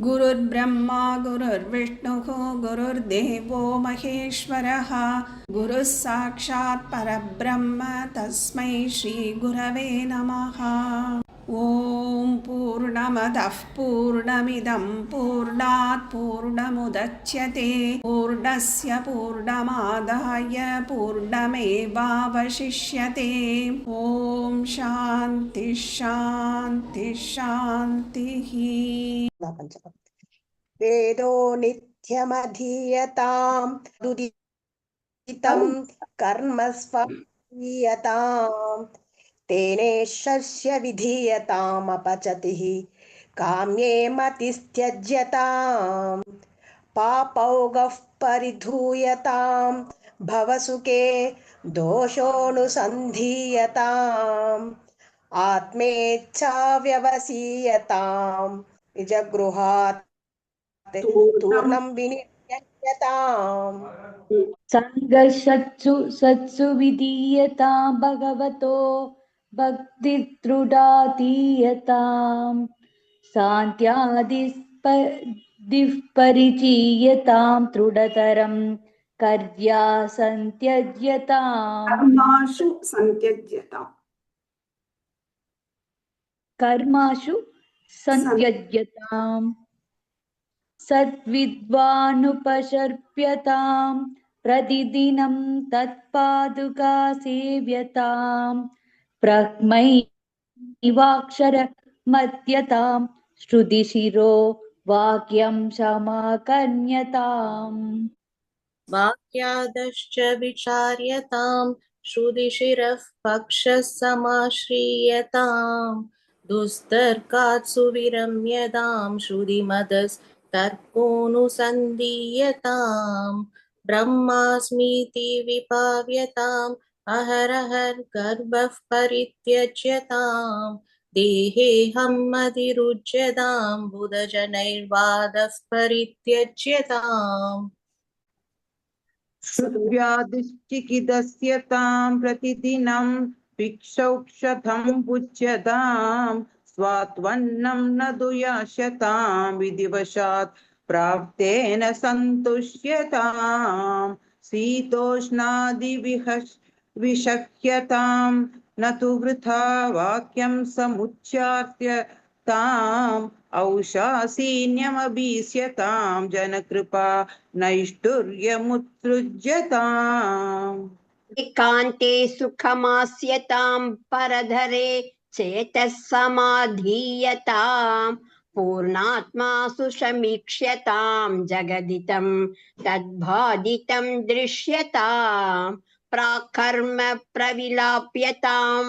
गुरुर्ब्रह्मा गुरुर्विष्णुः गुरुर्देवो महेश्वरः गुरुः साक्षात् परब्रह्म तस्मै श्रीगुरवे नमः। ॐ पूर्णमदः पूर्णमिदं पूर्णात् पूर्णमुदच्यते पूर्णस्य पूर्णमादाय पूर्णमेवावशिष्यते। ॐ शान्ति शान्ति शान्तिः। वेदो नित्यमधीयताम् दुदितं कर्म स्वधीयताम् तेनेशस्य विधीयताम् अपचतिः काम्ये मतिस्त्यज्यताम् पापौगः परिधूयताम् भवसुखे दोषोऽनुसन्धीयताम् आत्मेच्छा व्यवसीयताम् निजगृहात् तूर्णं विनिर्यताम् संघर्षत्सु सत्सु विधीयतां भगवतो भक्तिदृढातीयताम् शान्त्यादिः परिचीयतां दृढतरं कर्या सन्त्यज्यताम् कर्माशु सन्त्यज्यताम् कर्माशु सन्त्यज्यताम् सद्विद्वानुपसर्प्यतां प्रतिदिनं तत्पादुका सेव्यतां ब्रह्मैवाक्षरमध्यतां श्रुतिशिरो वाक्यं समाकर्ण्यताम् वाक्यादश्च विचार्यतां श्रुतिशिरः पक्षः समाश्रीयताम् दुस्तर्कात् सुविरम्यतां श्रुतिमदस्तर्कोऽनुसन्धीयताम् ब्रह्मास्मीति विपाव्यताम् अहरहर् गर्भः परित्यज्यताम् देहेऽहम् अधिरुच्यतां बुधजनैर्वादः परित्यज्यताम् व्याधिश्चिकिदस्यतां प्रतिदिनं भिक्षौक्षधं पुज्यतां स्वात्वन्नं न दुयास्यतां विधिवशात् प्राप्तेन सन्तुष्यतां शीतोष्णादिविषह्यतां न तु वृथा वाक्यं समुच्चार्य ताम् औषासीन्यमभीष्यतां जनकृपा नैष्ठुर्यमुत्सृज्यताम् एकान्ते सुखमास्यतां परधरे चेतः समाधीयतां पूर्णात्मा सुसमीक्ष्यतां जगदितं तद्बाधितं दृश्यतां प्राकर्म प्रविलाप्यतां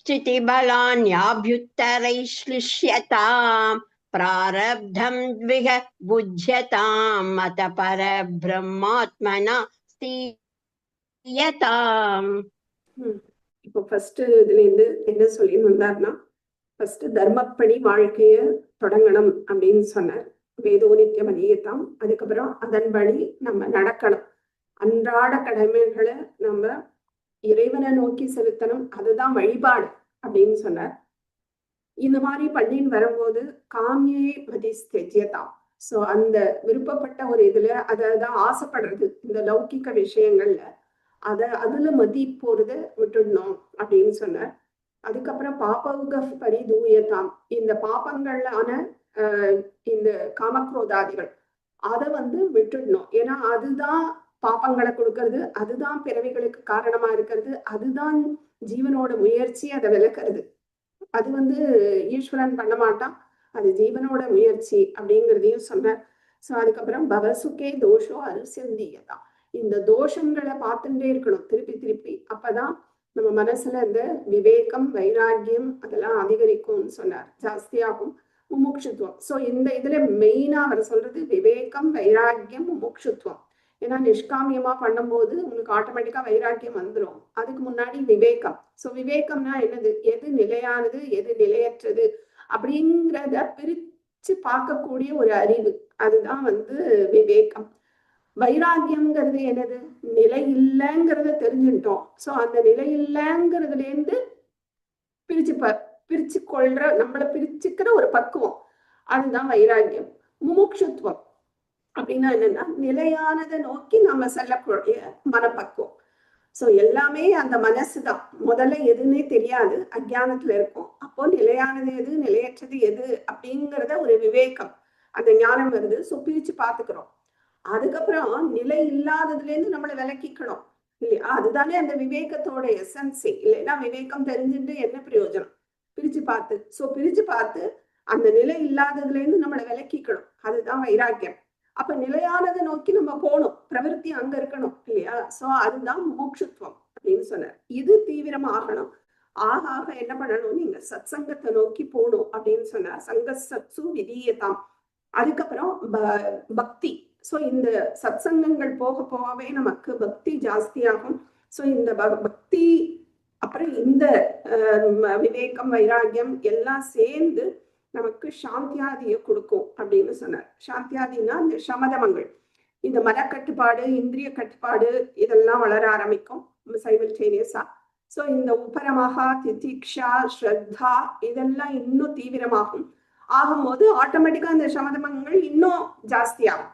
चितिबलान्याभ्युत्तरैश्लिष्यताम् प्रारब्धं द्विह बुध्यताम् अत परब्रह्मात्मना ஸ்தீயதாம். இப்போ ஃபர்ஸ்ட் இதுல இருந்து என்ன சொல்லி வந்தார்னா, ஃபர்ஸ்ட் தர்மப்படி வாழ்க்கைய தொடங்கணும் அப்படின்னு சொன்னார். வேதோ நித்தியம் அதிகத்தாம். அதுக்கப்புறம் அதன்படி நம்ம நடக்கணும். அன்றாட கடமைகளை நம்ம இறைவனை நோக்கி செலுத்தணும். அதுதான் வழிபாடு அப்படின்னு சொன்னார். இந்த மாதிரி பண்ணின்னு வரும்போது காமியே மதிஸ்தெஜ்யதாம். ஸோ அந்த விருப்பப்பட்ட ஒரு இதுல அதான் ஆசைப்படுறது இந்த லௌகிக விஷயங்கள்ல அதுல மதி போறத விட்டுடணும் அப்படின்னு சொன்னார். அதுக்கப்புறம் பாபவுக பரிதூயதாம். இந்த பாபங்களான இந்த காமக்ரோதாதிகள் அதை விட்டுடணும். ஏன்னா அதுதான் பாப்பங்களை கொடுக்கறது, அதுதான் பிறவிகளுக்கு காரணமா இருக்கிறது, அதுதான் ஜீவனோட முயற்சி அதை விளக்குறது. அது ஈஸ்வரன் பண்ண மாட்டான், அது ஜீவனோட முயற்சி அப்படிங்கிறதையும் சொன்னார். ஸோ அதுக்கப்புறம் பவசுக்கே தோஷோ அனுசந்தியதான். இந்த தோஷங்களை பார்த்துட்டே இருக்கணும் திருப்பி திருப்பி. அப்பதான் நம்ம மனசுல இந்த விவேகம் வைராக்கியம் அதெல்லாம் அதிகரிக்கும்னு சொன்னார், ஜாஸ்தியாகும். முமுட்சுத்துவம். ஸோ இந்த இதுல மெயினா அவர் சொல்றது விவேகம் வைராக்கியம் முமுட்சுத்துவம். ஏன்னா நிஷ்காமியமா பண்ணும்போது உங்களுக்கு ஆட்டோமேட்டிக்கா வைராக்கியம் வந்துடும். அதுக்கு முன்னாடி விவேகம். ஸோ விவேகம்னா என்னது, எது நிலையானது எது நிலையற்றது அப்படிங்கிறத பிரிச்சு பார்க்கக்கூடிய ஒரு அறிவு, அதுதான் விவேகம். வைராக்கியம்ங்கிறது என்னது, நிலை இல்லைங்கிறத தெரிஞ்சுட்டோம். ஸோ அந்த நிலை இல்லைங்கிறதுல இருந்து பிரிச்சு கொள்ற, நம்மளை பிரிச்சுக்கிற ஒரு பக்குவம், அதுதான் வைராக்கியம். முமுட்சுத்துவம் அப்படின்னா என்னன்னா நிலையானதை நோக்கி நம்ம செல்லக்கூடிய மனப்பக்குவம். சோ எல்லாமே அந்த மனசுதான். முதல்ல எதுன்னே தெரியாது, அஜ்ஞானத்துல இருக்கும். அப்போ நிலையானது எது, நிலையற்றது எது அப்படிங்கிறத ஒரு விவேகம், அந்த ஞானம் வருது. சோ பிரிச்சு பாத்துக்கிறோம். அதுக்கப்புறம் நிலை இல்லாததுல இருந்து நம்மளை விலக்கிக்கணும் இல்லையா? அதுதானே அந்த விவேகத்தோட எசன்ஸே. இல்லைன்னா விவேகம் தெரிஞ்சுட்டு என்ன பிரயோஜனம்? பிரிச்சு பார்த்து. சோ பிரிச்சு பார்த்து அந்த நிலை இல்லாததுல இருந்து நம்மளை விலக்கிக்கணும். அதுதான் வைராக்கியம். அப்ப நிலையானதை நோக்கி நம்ம போகணும், பிரவருத்தி அங்க இருக்கணும் இல்லையா? சோ அதுதான் மோட்சத்துவம் அப்படின்னு சொன்னார். இது தீவிரமாகணும். ஆக என்ன பண்ணணும், நீங்க சத் சங்கத்தை நோக்கி போகணும் அப்படின்னு சொன்னார். சங்க சத்சு விதீயதாம். அதுக்கப்புறம் பக்தி. சோ இந்த சத் சங்கங்கள் போக போகவே நமக்கு பக்தி ஜாஸ்தியாகும். சோ இந்த பக்தி அப்புறம் இந்த விவேகம் வைராகியம் எல்லாம் சேர்ந்து நமக்கு சாந்தியாதியை கொடுக்கும் அப்படின்னு சொன்னார். சாந்தியாதினா இந்த சமதமங்கள், இந்த மனக்கட்டுப்பாடு, இந்திரிய கட்டுப்பாடு இதெல்லாம் வளர ஆரம்பிக்கும் சைமல்டேனியஸா. சோ இந்த உபரமகா, திதிக்ஷா, ஸ்ரத்தா இதெல்லாம் இன்னும் தீவிரமாகும். ஆகும்போது ஆட்டோமேட்டிக்கா இந்த சமதமங்கள் இன்னும் ஜாஸ்தியாகும்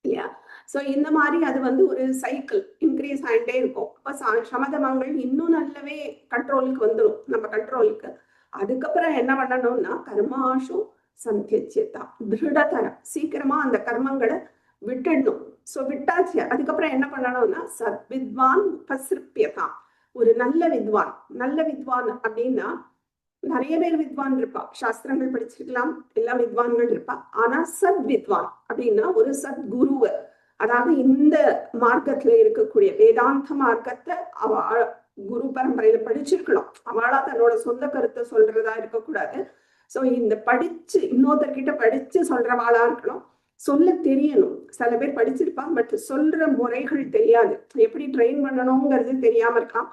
இல்லையா? சோ இந்த மாதிரி அது ஒரு சைக்கிள் இன்க்ரீஸ் ஆகிட்டே இருக்கும். அப்ப சமதமங்கள் இன்னும் நல்லாவே கண்ட்ரோலுக்கு வந்துடும், நம்ம கண்ட்ரோலுக்கு. அதுக்கப்புறம் என்ன பண்ணணும்னா கர்மாஷு சந்தியச்சியதா, திருடத்தரம், சீக்கிரமா அந்த கர்மங்களை விட்டுடணும். சோ விட்டாச்சு. அதுக்கப்புறம் என்ன பண்ணணும்னா சத்வித்வான் உபசிருப்பியதா, ஒரு நல்ல வித்வான். நல்ல வித்வான் அப்படின்னா நிறைய பேர் வித்வான் இருப்பா, சாஸ்திரங்கள் படிச்சிருக்கலாம், எல்லா வித்வான்கள் இருப்பா. ஆனா சத் வித்வான் அப்படின்னா ஒரு சத் குருவ, அதாவது இந்த மார்க்கத்துல இருக்கக்கூடிய வேதாந்த மார்க்கத்தை அவ குரு பரம்பரையில படிச்சிருக்கணும். அவளா தன்னோட சொந்த கருத்தை சொல்றதா இருக்கக்கூடாது. சோ இந்த படிச்சு இன்னொருத்தர்கிட்ட படிச்சு சொல்றவாளா இருக்கணும். சொல்ல தெரியணும். சில பேர் படிச்சிருப்பாங்க, பட் சொல்ற முறைகள் தெரியாது, எப்படி ட்ரெயின் பண்ணணுங்கிறது தெரியாம இருக்கலாம்.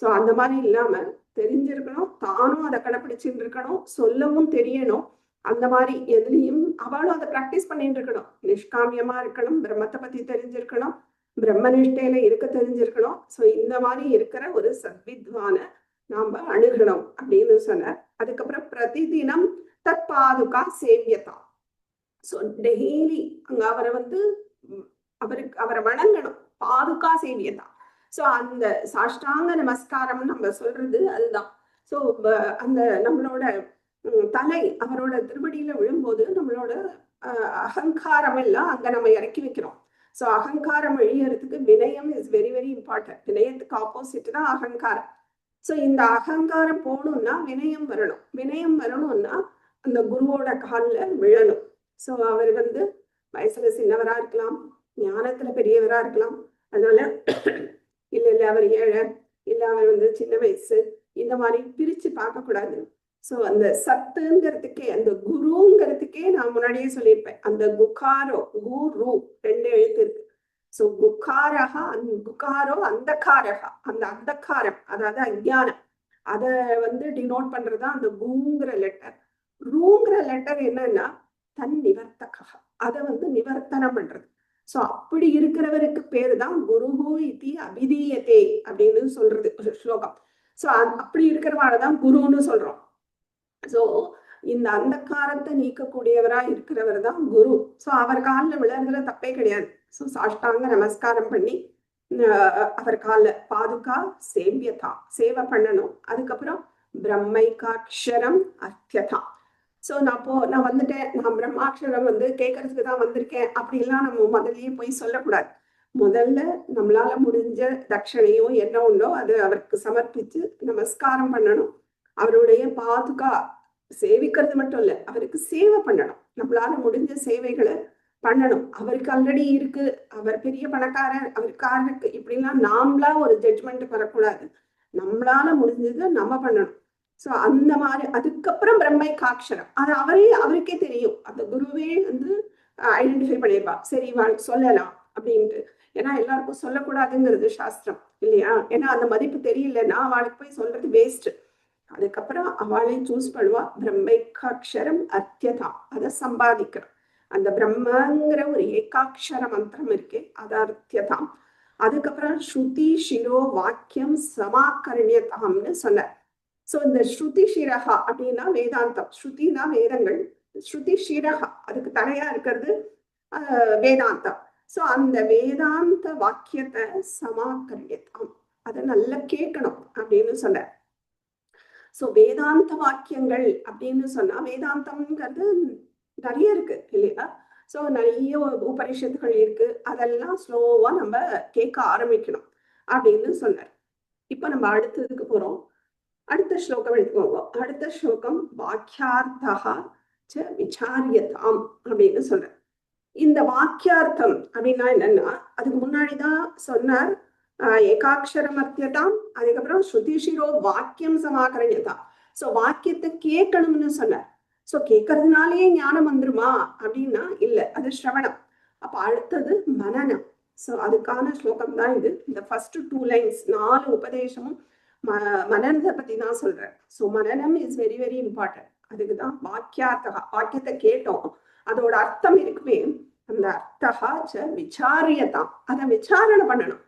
சோ அந்த மாதிரி இல்லாம தெரிஞ்சிருக்கணும், தானும் அதை கடைப்பிடிச்சுட்டு இருக்கணும், சொல்லவும் தெரியணும். அந்த மாதிரி எதுலையும் அவளும் அதை பிராக்டிஸ் பண்ணிட்டு இருக்கணும். நிஷ்காமியமா இருக்கணும், பிரம்மத்தை பத்தி தெரிஞ்சிருக்கணும், பிரம்மனிஷ்டையில இருக்க தெரிஞ்சிருக்கணும். சோ இந்த மாதிரி இருக்கிற ஒரு சத்வித்வான நாம அணுகணும் அப்படின்னு சொன்னார். அதுக்கப்புறம் பிரதிதினம் தத் பாதுகா சேவியதா. சோ டெய்லி அங்க அவரை அவரை வணங்கணும். பாதுகா சேவியதா. சோ அந்த சாஷ்டாங்க நமஸ்காரம் நம்ம சொல்றது அதுதான். சோ அந்த நம்மளோட தலை அவரோட திருவடியில விழும்போது நம்மளோட அகங்காரம் எல்லாம் அங்க நம்ம இறக்கி வைக்கிறோம். சோ அகங்காரம் அழியறதுக்கு வினயம் இஸ் வெரி வெரி இம்பார்ட்டன்ட். வினயத்துக்கு ஆப்போசிட் தான் அகங்காரம். சோ இந்த அகங்காரம் போகணும்னா வினயம் வரணும். வினயம் வரணும்னா அந்த குருவோட காலில் விழணும். சோ அவர் வயசுல சின்னவரா இருக்கலாம், ஞானத்துல பெரியவரா இருக்கலாம். அதனால இல்ல அவர் ஏழை, இல்ல அவர் சின்ன வயசு, இந்த மாதிரி பிரிச்சு பார்க்க கூடாது. சோ அந்த சத்துங்கிறதுக்கே, அந்த குருங்கிறதுக்கே நான் முன்னாடியே சொல்லியிருப்பேன், அந்த குகாரோ, குரு 2 எழுத்து இருக்கு. சோ குகாரஹா, குகாரோ அந்தகாரஹா, அந்த அந்தகாரம் அதாவது அஜ்ஞானம், அதை டினோட் பண்றதா அந்த குங்கிற லெட்டர். ரூங்கிற லெட்டர் என்னன்னா தன் நிவர்த்தகா, அதை நிவர்த்தனம் பண்றது. சோ அப்படி இருக்கிறவருக்கு பேரு தான் குருஹு இதி அபிதீயதே அப்படின்னு சொல்றது ஒரு ஸ்லோகம். சோ அப்படி இருக்கிறவாழ்தான் குருன்னு சொல்றோம். சோ இந்த அந்தகாரத்தை நீக்கக்கூடியவரா இருக்கிறவர் தான் குரு. சோ அவர் காலில் விழுறதுல தப்பே கிடையாது. சோ சாஷ்டாங்க நமஸ்காரம் பண்ணி அவர் காலில் பாதுகா சேவியதா, சேவை பண்ணணும். அதுக்கப்புறம் பிரம்மைகாட்சரம் அர்த்தியதா. சோ நான் வந்துட்டேன், நான் பிரம்மாட்சரம் கேட்கறதுக்கு தான் வந்திருக்கேன் அப்படிலாம் நம்ம முதல்லயே போய் சொல்லக்கூடாது. முதல்ல நம்மளால முடிஞ்ச தட்சணையோ என்ன உண்டோ அது அவருக்கு சமர்ப்பிச்சு நமஸ்காரம் பண்ணணும். அவருடைய பாதுகா சேவிக்கிறது மட்டும் இல்ல, அவருக்கு சேவை பண்ணணும். நம்மளால முடிஞ்ச சேவைகளை பண்ணணும். அவருக்கு ஆல்ரெடி இருக்கு, அவர் பெரிய பணக்காரர், அவருக்காரருக்கு இப்படிலாம் நாமளா ஒரு ஜட்ஜ்மெண்ட் வரக்கூடாது. நம்மளால முடிஞ்சது நம்ம பண்ணணும். சோ அந்த மாதிரி. அதுக்கப்புறம் பிரம்மை காட்சரம், அது அவருக்கே தெரியும். அந்த குருவே ஐடென்டிஃபை பண்ணிடுவா, சரி சொல்லலாம் அப்படின்ட்டு. ஏன்னா எல்லாருக்கும் சொல்லக்கூடாதுங்கிறது சாஸ்திரம் இல்லையா? ஏன்னா அந்த மதிப்பு தெரியலன்னா அவளுக்கு போய் சொல்றது வேஸ்ட். அதுக்கப்புறம் அவளை சூஸ் பண்ணுவா. பிரம்மைக்காட்சரம் அர்த்தியதா, அதை சம்பாதிக்கிறோம். அந்த பிரம்மங்கிற ஒரு ஏகாட்சர மந்திரம் இருக்கே, அது அர்த்தியதாம். அதுக்கப்புறம் ஸ்ருதி சிரோ வாக்கியம் சமாகரண்யதாம்னு சொன்னார். சோ இந்த ஸ்ருதி ஷிரஹா அப்படின்னா வேதாந்தம், ஸ்ருதினா வேதங்கள், ஸ்ருதி ஷிரஹா அதுக்கு தலையா இருக்கிறது வேதாந்தம். சோ அந்த வேதாந்த வாக்கியத்தை சமாக்கரியதாம், அதை நல்லா கேட்கணும் அப்படின்னு சொன்ன. சோ வேதாந்த வாக்கியங்கள் அப்படின்னு சொன்னா வேதாந்தம்ங்கிறது நிறைய இருக்கு இல்லையா? சோ நிறைய உபனிஷத்துகள் இருக்கு, அதெல்லாம் ஸ்லோவா நம்ம கேட்க ஆரம்பிக்கணும் அப்படின்னு சொன்னார். இப்ப நம்ம அடுத்ததுக்கு போறோம். அடுத்த ஸ்லோகம் எடுத்துக்கோங்க. அடுத்த ஸ்லோகம் வாக்கியார்த்தா ச விசாரியதாம் அப்படின்னு சொல்ற. இந்த வாக்கியார்த்தம் அப்படின்னா என்னன்னா, அதுக்கு முன்னாடிதான் சொன்னார் ஏகாட்சரமர்த்தியதாம், அதுக்கப்புறம் ஸ்ருதிஷிரோ வாக்கியம் சமாகரண்யதா. சோ வாக்கியத்தை கேட்கணும்னு சொன்னார். சோ கேட்கறதுனாலயே ஞானம் வந்துருமா அப்படின்னா இல்ல, அது ஸ்ரவணம். அப்ப அடுத்தது மனனம். சோ அதுக்கான ஸ்லோகம் தான் இது. இந்த ஃபர்ஸ்ட் 2 லைன்ஸ் 4 உபதேசமும் மனனத்தை பத்தி தான் சொல்றேன். சோ மனனம் இஸ் வெரி வெரி இம்பார்ட்டன்ட். அதுக்குதான் வாக்கியார்த்தகா, வாக்கியத்தை கேட்டோம், அதோட அர்த்தம் இருக்குமே, அந்த அர்த்தகா ச விசாரியதாம், அதை விசாரணை பண்ணணும்.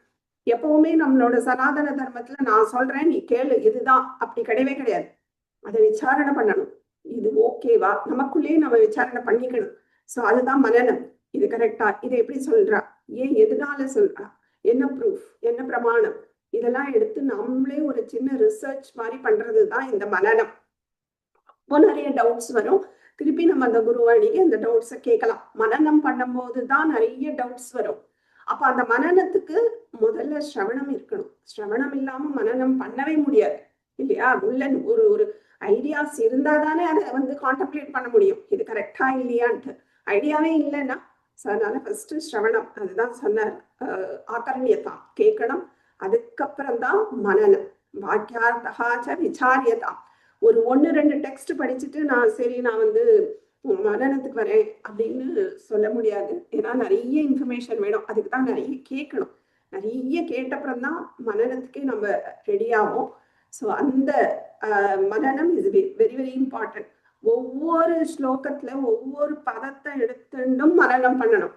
எப்பவுமே நம்மளோட சனாதன தர்மத்துல நான் சொல்றேன் நீ கேளு இதுதான், அப்படி கிடையவே கிடையாது. அதை விசாரணை பண்ணணும். இது ஓகேவா, நமக்குள்ளேயே நம்ம விசாரணை பண்ணிக்கணும். சோ அதுதான் மனனம். இது கரெக்டா, இதை எப்படி சொல்றா, ஏன் எதனால சொல்றா, என்ன ப்ரூஃப், என்ன பிரமாணம், இதெல்லாம் எடுத்து நம்மளே ஒரு சின்ன ரிசர்ச் மாதிரி பண்றதுதான் இந்த மனனம். இப்போ நிறைய டவுட்ஸ் வரும், திருப்பி நம்ம அந்த குருவாணிக்கு அந்த டவுட்ஸை கேட்கலாம். மனனம் பண்ணும் போதுதான் நிறைய டவுட்ஸ் வரும். அப்ப அந்த மனனத்துக்கு முதல்ல ஸ்ரவணம் இருக்கணும். ஸ்ரவணம் இல்லாம மனனம் பண்ணவே முடியாது இல்லையா? உள்ள ஒரு ஒரு ஐடியாஸ் இருந்தாதானே அதை கான்டெம்ப்ளேட் பண்ண முடியும், இது கரெக்டா இல்லையான்ட்டு. ஐடியாவே இல்லைன்னா அதனால ஃபர்ஸ்ட் ஸ்ரவணம், அதுதான் சொன்னார். ஆகரண்யதாம் கேட்கணும், அதுக்கப்புறம் தான் மனனம். வாக்கியார்த்தா விசாரியதாம். ஒரு 1-2 டெக்ஸ்ட் படிச்சுட்டு நான் மனனத்துக்கு வரேன் அப்படின்னு சொல்ல முடியாது. ஏன்னா நிறைய இன்ஃபர்மேஷன் வேணும், அதுக்கு தான் நிறைய கேட்கணும். நிறைய கேட்டப்புறம் தான் மனனத்துக்கே நம்ம ரெடி ஆகும். ஸோ அந்த மனனம் இஸ் வெரி வெரி இம்பார்ட்டன்ட். ஒவ்வொரு ஸ்லோகத்துல ஒவ்வொரு பதத்தை எடுத்துட்டும் மனனம் பண்ணணும்.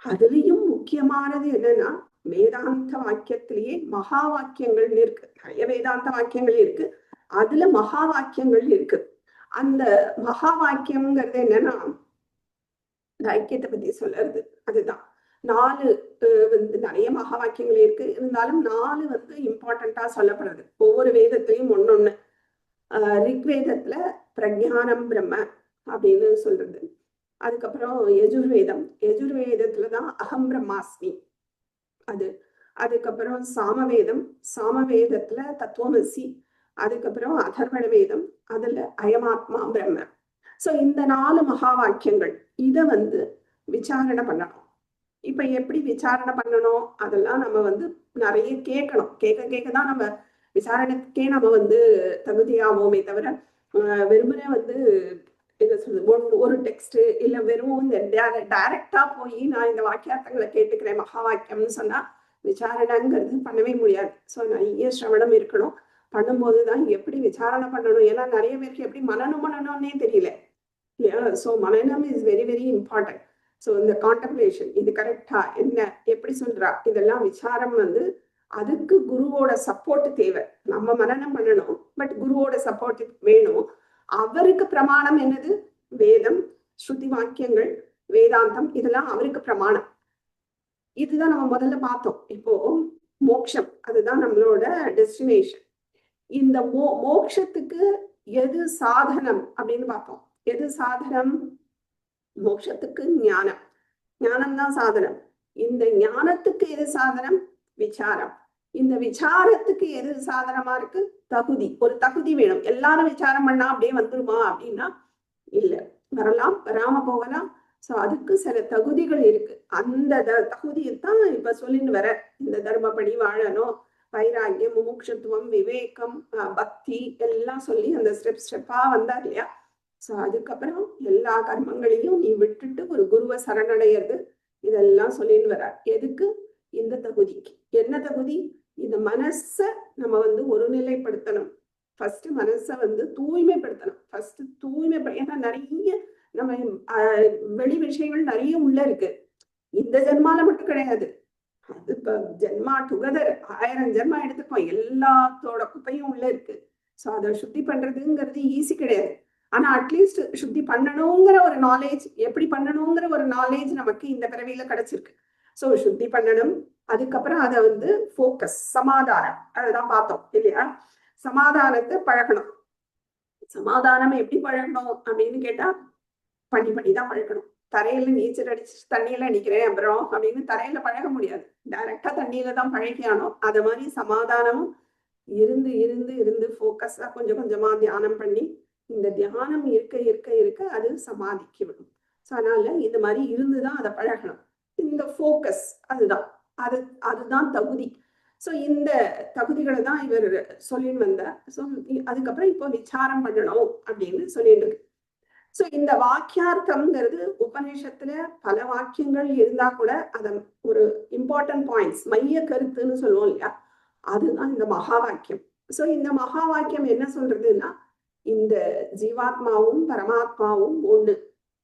அதுலயும் முக்கியமானது என்னன்னா, வேதாந்த வாக்கியத்திலேயே மகா வாக்கியங்கள்னு இருக்கு. நிறைய வேதாந்த வாக்கியங்கள் இருக்கு, அதுல மகா வாக்கியங்கள் இருக்கு. அந்த மகா வாக்கியம்ங்கிறது என்னன்னா, இந்த ஐக்கியத்தை பத்தி சொல்றது. அதுதான் 4 நிறைய மகா வாக்கியங்கள் இருக்கு, இருந்தாலும் 4 இம்பார்ட்டண்டா சொல்லப்படுறது. ஒவ்வொரு வேதத்திலையும் ஒன்னொன்னு. ரிக்வேதத்துல பிரஜானம் பிரம்ம அப்படின்னு சொல்றது. அதுக்கப்புறம் யஜுர்வேதத்துலதான் அகம் பிரம்மாஸ்மி அது. அதுக்கப்புறம் சாமவேதத்துல தத்துவமசி. அதுக்கப்புறம் அதர்வண வேதம், அதுல அயமாத்மா பிரம்ம. சோ இந்த 4 மகா வாக்கியங்கள் இத விசாரணை பண்ணணும். இப்ப எப்படி விசாரணை பண்ணணும், அதெல்லாம் நம்ம நிறைய கேட்கணும். கேட்கதான் நம்ம விசாரணத்துக்கே நம்ம தகுதியாவோமே தவிர வெறுமனே என்ன சொல்றது, ஒரு டெக்ஸ்ட் இல்ல வெறும் இந்த டைரக்டா போய் நான் இந்த வாக்கியார்த்தங்களை கேட்டுக்கிறேன் மகா வாக்கியம்னு சொன்னா விசாரணைங்கிறது பண்ணவே முடியாது. சோ நிறைய சிரவணம் இருக்கணும். பண்ணும்போதுதான் எப்படி விசாரணை பண்ணணும். ஏன்னா நிறைய பேருக்கு எப்படி மனனம் பண்ணணும்னே தெரியல இல்லையா? சோ மனனம் is very very important. So இந்த கான்டெம்ப்ளேஷன், இது கரெக்டா, என்ன எப்படி சொல்றா, இதெல்லாம் விசாரம் அதுக்கு குருவோட சப்போர்ட் தேவை. நம்ம மனனம் பண்ணணும், பட் குருவோட சப்போர்ட் வேணும். அவருக்கு பிரமாணம் என்னது, வேதம், ஸ்ருதி வாக்கியங்கள், வேதாந்தம், இதெல்லாம் அவருக்கு பிரமாணம். இதுதான் நம்ம முதல்ல பார்த்தோம். இப்போ மோட்சம், அதுதான் நம்மளோட டெஸ்டினேஷன். இந்த மோட்சத்துக்கு எது சாதனம் அப்படின்னு பார்த்தோம். எது சாதனம்? மோட்சத்துக்கு ஞானம். ஞானம்தான் சாதனம். இந்த ஞானத்துக்கு எது சாதனம்? விசாரம். இந்த விசாரத்துக்கு எது சாதனமா இருக்கு? தகுதி. ஒரு தகுதி வேணும். எல்லாரும் விசாரம் பண்ணா அப்படியே வந்துருமா அப்படின்னா இல்ல, வரலாம், வராம போகலாம். சோ அதுக்கு சில தகுதிகள் இருக்கு. அந்த தகுதியைத்தான் இப்ப சொல்லின்னு வர. இந்த தர்மப்படி வாழணும், வைராக்கியம், முமுட்சுத்துவம், விவேகம், பக்தி எல்லாம் சொல்லி அந்த ஸ்டெப்பா வந்தார் இல்லையா? சோ அதுக்கப்புறம் எல்லா கர்மங்களையும் நீ விட்டுட்டு ஒரு குருவை சரணடைகிறது, இதெல்லாம் சொல்லின்னு வர. எதுக்கு? இந்த தகுதிக்கு. என்ன தகுதி? இந்த மனச நம்ம ஒருநிலைப்படுத்தணும். ஃபர்ஸ்ட் மனசை தூய்மைப்படுத்தணும். ஃபர்ஸ்ட் ஏன்னா நிறைய நம்ம வெளி விஷயங்கள் நிறைய உள்ள இருக்கு. இந்த ஜென்மால மட்டும் கிடையாது, அது இப்ப ஜென்மா டுகெதர் 1000 ஜென்மா எடுத்துப்போம், எல்லாத்தோட குப்பையும் உள்ள இருக்கு. ஸோ அதை சுத்தி பண்றதுங்கிறது ஈஸி கிடையாது. ஆனா அட்லீஸ்ட் சுத்தி பண்ணணுங்கிற ஒரு நாலேஜ், எப்படி பண்ணணுங்கிற ஒரு நாலேஜ் நமக்கு இந்த பிறவியில கிடைச்சிருக்கு. ஸோ சுத்தி பண்ணணும். அதுக்கப்புறம் அதை வந்து ஃபோக்கஸ், சமாதானம், அதுதான் பார்த்தோம் இல்லையா? சமாதானத்தை பழகணும். சமாதானம் எப்படி பழகணும் அப்படின்னு கேட்டா பண்ணி பண்ணி தான் பழகணும். தரையில நீச்சல் அடிச்சு தண்ணியில நிக்கிறேன் அப்புறம் அப்படின்னு தரையில பழக முடியாது. டைரக்டா தண்ணியில தான் பழகியானோம். அது மாதிரி சமாதானமும் இருந்து இருந்து இருந்து ஃபோக்கஸா கொஞ்சம் கொஞ்சமா தியானம் பண்ணி, இந்த தியானம் இருக்க இருக்க இருக்க அது சமாதிக்கு விடும். ஸோ அதனால இந்த மாதிரி இருந்துதான் அதை பழகணும். இந்த ஃபோக்கஸ் அதுதான் தகுதி. ஸோ இந்த தகுதிகளை தான் இவர் சொல்லின்னு வந்தார். ஸோ அதுக்கப்புறம் இப்போ விசாரம் பண்ணணும் அப்படின்னு சொல்லிட்டு இருக்கு. ஸோ இந்த வாக்கியார்த்தம்ங்கிறது உபநிஷத்துல பல வாக்கியங்கள் இருந்தா கூட அதன் ஒரு இம்பார்ட்டன்ட் பாயிண்ட்ஸ், மைய கருத்துன்னு சொல்லுவோம் இல்லையா, அதுதான் இந்த மகா வாக்கியம். ஸோ இந்த மகா வாக்கியம் என்ன சொல்றதுன்னா, இந்த ஜீவாத்மாவும் பரமாத்மாவும் ஒண்ணு,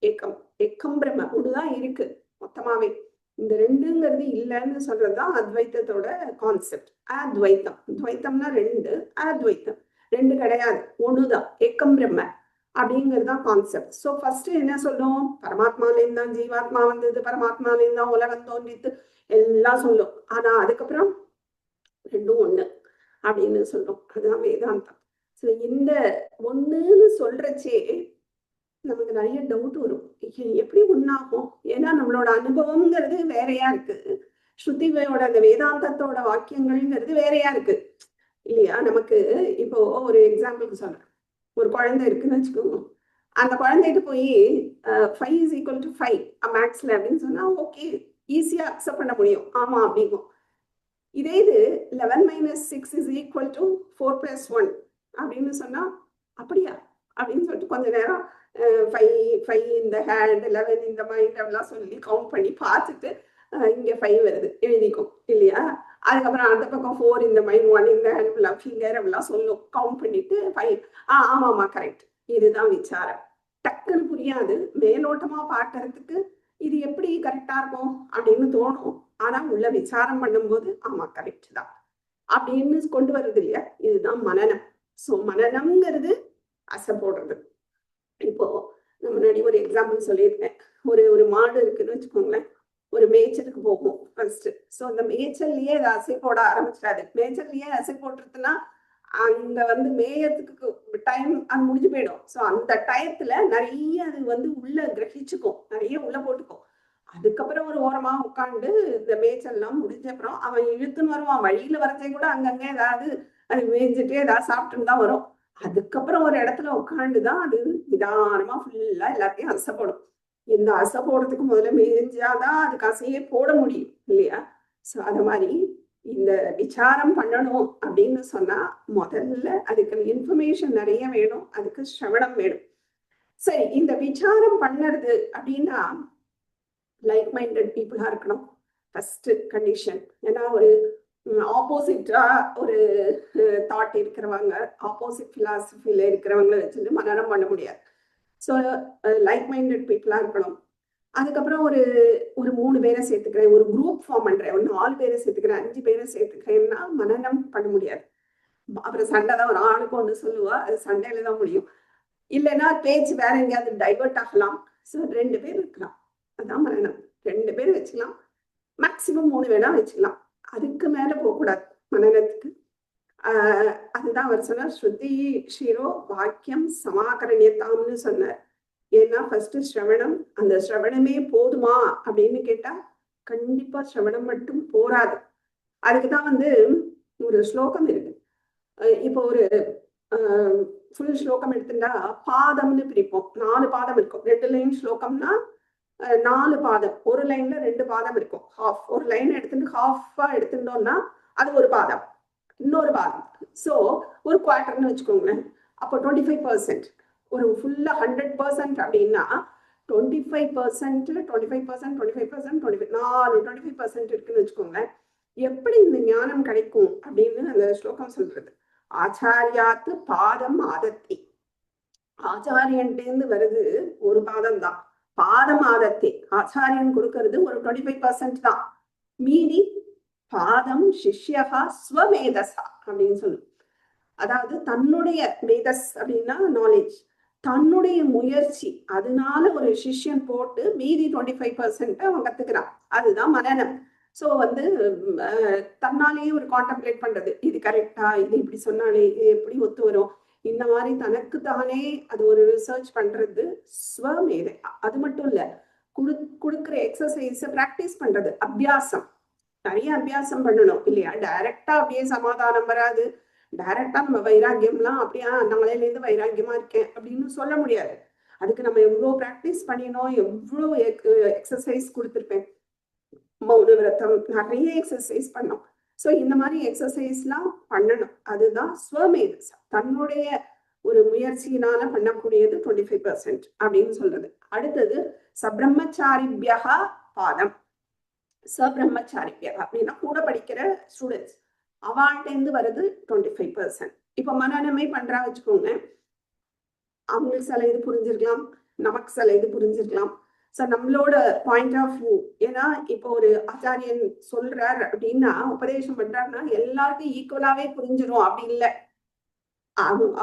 ஏக்கம், ஏக்கம் பிரம்ம ஒண்ணுதான் இருக்கு மொத்தமாவே. இந்த ரெண்டுங்கிறது இல்லைன்னு சொல்றதுதான் அத்வைத்தத்தோட கான்செப்ட். அத்வைத்தம், துவைத்தம்னா ரெண்டு, அத்வைத்தம் ரெண்டு கிடையாது, ஒண்ணுதான், ஏக்கம் பிரம்ம அப்படிங்கிறது தான் கான்செப்ட். ஸோ ஃபர்ஸ்ட் என்ன சொல்லும், பரமாத்மாலேருந்து தான் ஜீவாத்மா வந்தது, பரமாத்மாலேருந்து தான் உலகம் தோன்றித்து எல்லாம் சொல்லும். ஆனா அதுக்கப்புறம் ரெண்டும் ஒண்ணு அப்படின்னு சொல்லும். அதுதான் வேதாந்தம். ஸோ இந்த ஒண்ணுன்னு சொல்றச்சே நமக்கு நிறைய டவுட் வரும், எப்படி ஒண்ணாகும்? ஏன்னா நம்மளோட அனுபவம்ங்கிறது வேறையா இருக்கு, ஸ்ருதியோட அந்த வேதாந்தத்தோட வாக்கியங்கள்ங்கிறது வேறையா இருக்கு இல்லையா? நமக்கு இப்போ ஒரு எக்ஸாம்பிளுக்கு சொல்றேன், ஒரு குழந்தை இருக்குன்னு வச்சுக்கோங்க. அந்த குழந்தைகிட்ட போய் 5 = 5 மேக்ஸ்ல அப்படின்னு சொன்னா ஓகே, ஈஸியா அக்செப்ட் பண்ண முடியும், ஆமா அப்படிங்கும். இதே இது 11 - 6 = 4 + 1 அப்படின்னு சொன்னா அப்படியா அப்படின்னு சொல்லிட்டு கொஞ்ச நேரம் 5 இந்த ஹேண்ட், 11 இந்த மைண்ட் அப்படிலாம் சொல்லி கவுண்ட் பண்ணி பார்த்துட்டு இங்க 5 வருது எழுதிக்கும் இல்லையா? அதுக்கப்புறம் அந்த பக்கம் 4 இந்த மைண்ட், 1 இந்த ஹேண்ட், ஃபிங்கர் அப்படிலாம் சொல்லும், கவுண்ட் பண்ணிட்டு 5 ஆமாமா கரெக்ட், இதுதான் விசாரம். டக்குன்னு புரியாது, மேலோட்டமா பார்க்கறதுக்கு இது எப்படி கரெக்டா இருக்கும் அப்படின்னு தோணும். ஆனா உள்ள விசாரம் பண்ணும்போது ஆமா கரெக்ட் தான் அப்படின்னு கொண்டு வருது இல்லையா? இதுதான் மனனம். ஸோ மனனம்ங்கிறது அசை போடுறது. இப்போ நான் முன்னாடி ஒரு எக்ஸாம்பிள் சொல்லியிருக்கேன். ஒரு மாடு இருக்குன்னு வச்சுக்கோங்களேன், ஒரு மேய்ச்சலுக்கு போகும் ஃபர்ஸ்ட். ஸோ அந்த மேய்ச்சல்லையே அது அசை போட ஆரம்பிச்சிடாது. மேய்ச்சல்லையே அசை போட்டுருச்சுன்னா அங்க வந்து மேயத்துக்கு டைம் அது முடிஞ்சு போயிடும். ஸோ அந்த டயத்துல நிறைய அது வந்து உள்ள கிரகிச்சுக்கும், நிறைய உள்ள போட்டுக்கும். அதுக்கப்புறம் ஒரு ஓரமா உட்காந்து இந்த மேய்ச்சல்லாம் முடிஞ்ச அப்புறம் அவன் இழுத்துன்னு வருவான். வழியில வரச்சே கூட அங்கங்க ஏதாவது அது மேய்ஞ்சிட்டு ஏதாவது சாப்பிட்டுன்னு தான் வரும். அதுக்கப்புறம் ஒரு இடத்துல உட்காந்துதான் அது நிதானமா ஃபுல்லா எல்லாத்தையும் அசைப்படும். இந்த அசை போடுறதுக்கு முதல்ல மேய்ஞ்சாதான் அதுக்கு அசையே போட முடியும் இல்லையா? ஸோ அது மாதிரி இந்த விசாரம் பண்ணணும் அப்படின்னு சொன்னா முதல்ல அதுக்கு இன்ஃபர்மேஷன் நிறைய வேணும், அதுக்கு சிரவணம் வேணும். சரி, இந்த விசாரம் பண்ணுறது அப்படின்னா லைக் மைண்டட் பீப்புளா இருக்கணும் ஃபர்ஸ்ட் கண்டிஷன். ஏன்னா ஒரு ஆப்போசிட்டா ஒரு தாட் இருக்கிறவங்க, ஆப்போசிட் பிலாசபில இருக்கிறவங்களை வச்சுட்டு மனனம் பண்ண முடியாது. ஸோ லைக் மைண்டட் பீப்புளா இருக்கணும். அதுக்கப்புறம் ஒரு 3 பேரை சேர்த்துக்கிறேன், ஒரு குரூப் ஃபார்ம் பண்றேன், ஒரு 4 பேரை சேர்த்துக்கிறேன், 5 பேரை சேர்த்துக்கிறேன்னா மனனம் பண்ண முடியாது. அப்புறம் சண்டை தான், ஒரு ஆளுக்கு ஒன்று சொல்லுவா, அது சண்டையில தான் முடியும். இல்லைன்னா பேச்சு வேற எங்கேயாவது டைவர்ட் ஆகலாம். ஸோ 2 பேர் இருக்கலாம், அதான் மனனம். 2 பேர் வச்சுக்கலாம், மேக்சிமம் 3 வேணா வச்சுக்கலாம், அதுக்கு மேல போகக்கூடாது மனனத்துக்கு. அதுதான் அவர் சொன்னார், ஸ்ருதி ஷிரோ வாக்கியம் சமாகரணியத்தாம்னு சொன்னார். ஏன்னா ஃபர்ஸ்ட் ஸ்ரவணம், அந்த ஸ்ரவணமே போதுமா அப்படின்னு கேட்டா கண்டிப்பா ஸ்ரவணம் மட்டும் போராது. அதுக்குதான் வந்து ஒரு ஸ்லோகம் இருக்கு. இப்போ ஒரு ஃபுல் ஸ்லோகம் எடுத்துட்டா பாதம்னு பிரிப்போம். 4 பாதம் இருக்கும். 2 லைன் ஸ்லோகம்னா 4 பாதம், ஒரு லைன்ல 2 பாதம் இருக்கும். ஹாஃப், ஒரு லைன் எடுத்துட்டு ஹாஃபா எடுத்துட்டோம்னா அது ஒரு பாதம், இன்னொரு பாதம். ஸோ ஒரு குவார்டர்னு வச்சுக்கோங்களேன். அப்போ 25%, ஒரு ஃபுல்லா 100% அப்படின்னா 25%, 25%, 25%, 25% இருக்குன்னு வச்சுக்கோங்களேன். எப்படி இந்த ஞானம் கிடைக்கும் அப்படின்னு அந்த ஸ்லோகம் சொல்றது. ஆச்சாரியாத்து பாதம் ஆதத்தி, ஆச்சாரியன்ட்டேந்து வருது ஒரு பாதம் தான், பாதம் ஆதத்தி. ஆச்சாரியன் கொடுக்கறது ஒரு 25% தான், மீதி பாதம் சிஷ்யகா ஸ்வமேதசா அப்படின்னு சொல்லும். அதாவது தன்னுடைய மேதஸ் அப்படின்னா நாலேஜ், தன்னுடைய முயற்சி, அதனால ஒரு சிஷ்யன் போட்டு மீதி 25% அவன் கத்துக்கிறான். அதுதான் மனனம். ஸோ வந்து தன்னாலேயே ஒரு கான்டெம்ப்ளேட் பண்றது, இது கரெக்டா, இது இப்படி சொன்னாலே இது எப்படி ஒத்து வரும், இந்த மாதிரி தனக்கு தானே அது ஒரு ரிசர்ச் பண்றது ஸ்வமேதை. அது மட்டும் இல்ல, கொடுக்குற எக்ஸசைஸ பிராக்டிஸ் பண்றது, அபியாசம், நிறைய அபியாசம் பண்ணணும் இல்லையா? டைரக்டா அப்படியே சமாதானம் வராது. டைரக்டா நம்ம வைராக்கியம்லாம் அப்படியே நாளையில இருந்து வைராக்கியமா இருக்கேன் அப்படின்னு சொல்ல முடியாது. அதுக்கு நம்ம எவ்வளோ பிராக்டிஸ் பண்ணினோம், எவ்வளோ எக்ஸசைஸ் கொடுத்துருப்பேன், மௌன விரதம், நிறைய எக்ஸசைஸ் பண்ணோம். ஸோ இந்த மாதிரி எக்ஸசைஸ்லாம் பண்ணணும். அதுதான் ஸ்வமேதஸ், தன்னுடைய ஒரு முயற்சியினால பண்ணக்கூடியது 25% அப்படின்னு சொல்றது. அடுத்தது சப்ரம்மச்சாரிபியா பாதம். சப்ரம்மச்சாரிபியா அப்படின்னா கூட படிக்கிற ஸ்டூடெண்ட்ஸ், அவள்கிட்ட இருந்து வருது 25%. இப்ப மனநமே பண்றா வச்சுக்கோங்க, அவங்களுக்கு சில இது புரிஞ்சிருக்கலாம், நமக்கு சில இது புரிஞ்சிருக்கலாம். ஸோ நம்மளோட பாயிண்ட் ஆஃப் வியூ, ஏன்னா இப்போ ஒரு ஆச்சாரியன் சொல்றார் அப்படின்னா, உபதேசம் பண்றாருன்னா எல்லாருக்கும் ஈக்குவலாவே புரிஞ்சிடும் அப்படி இல்லை.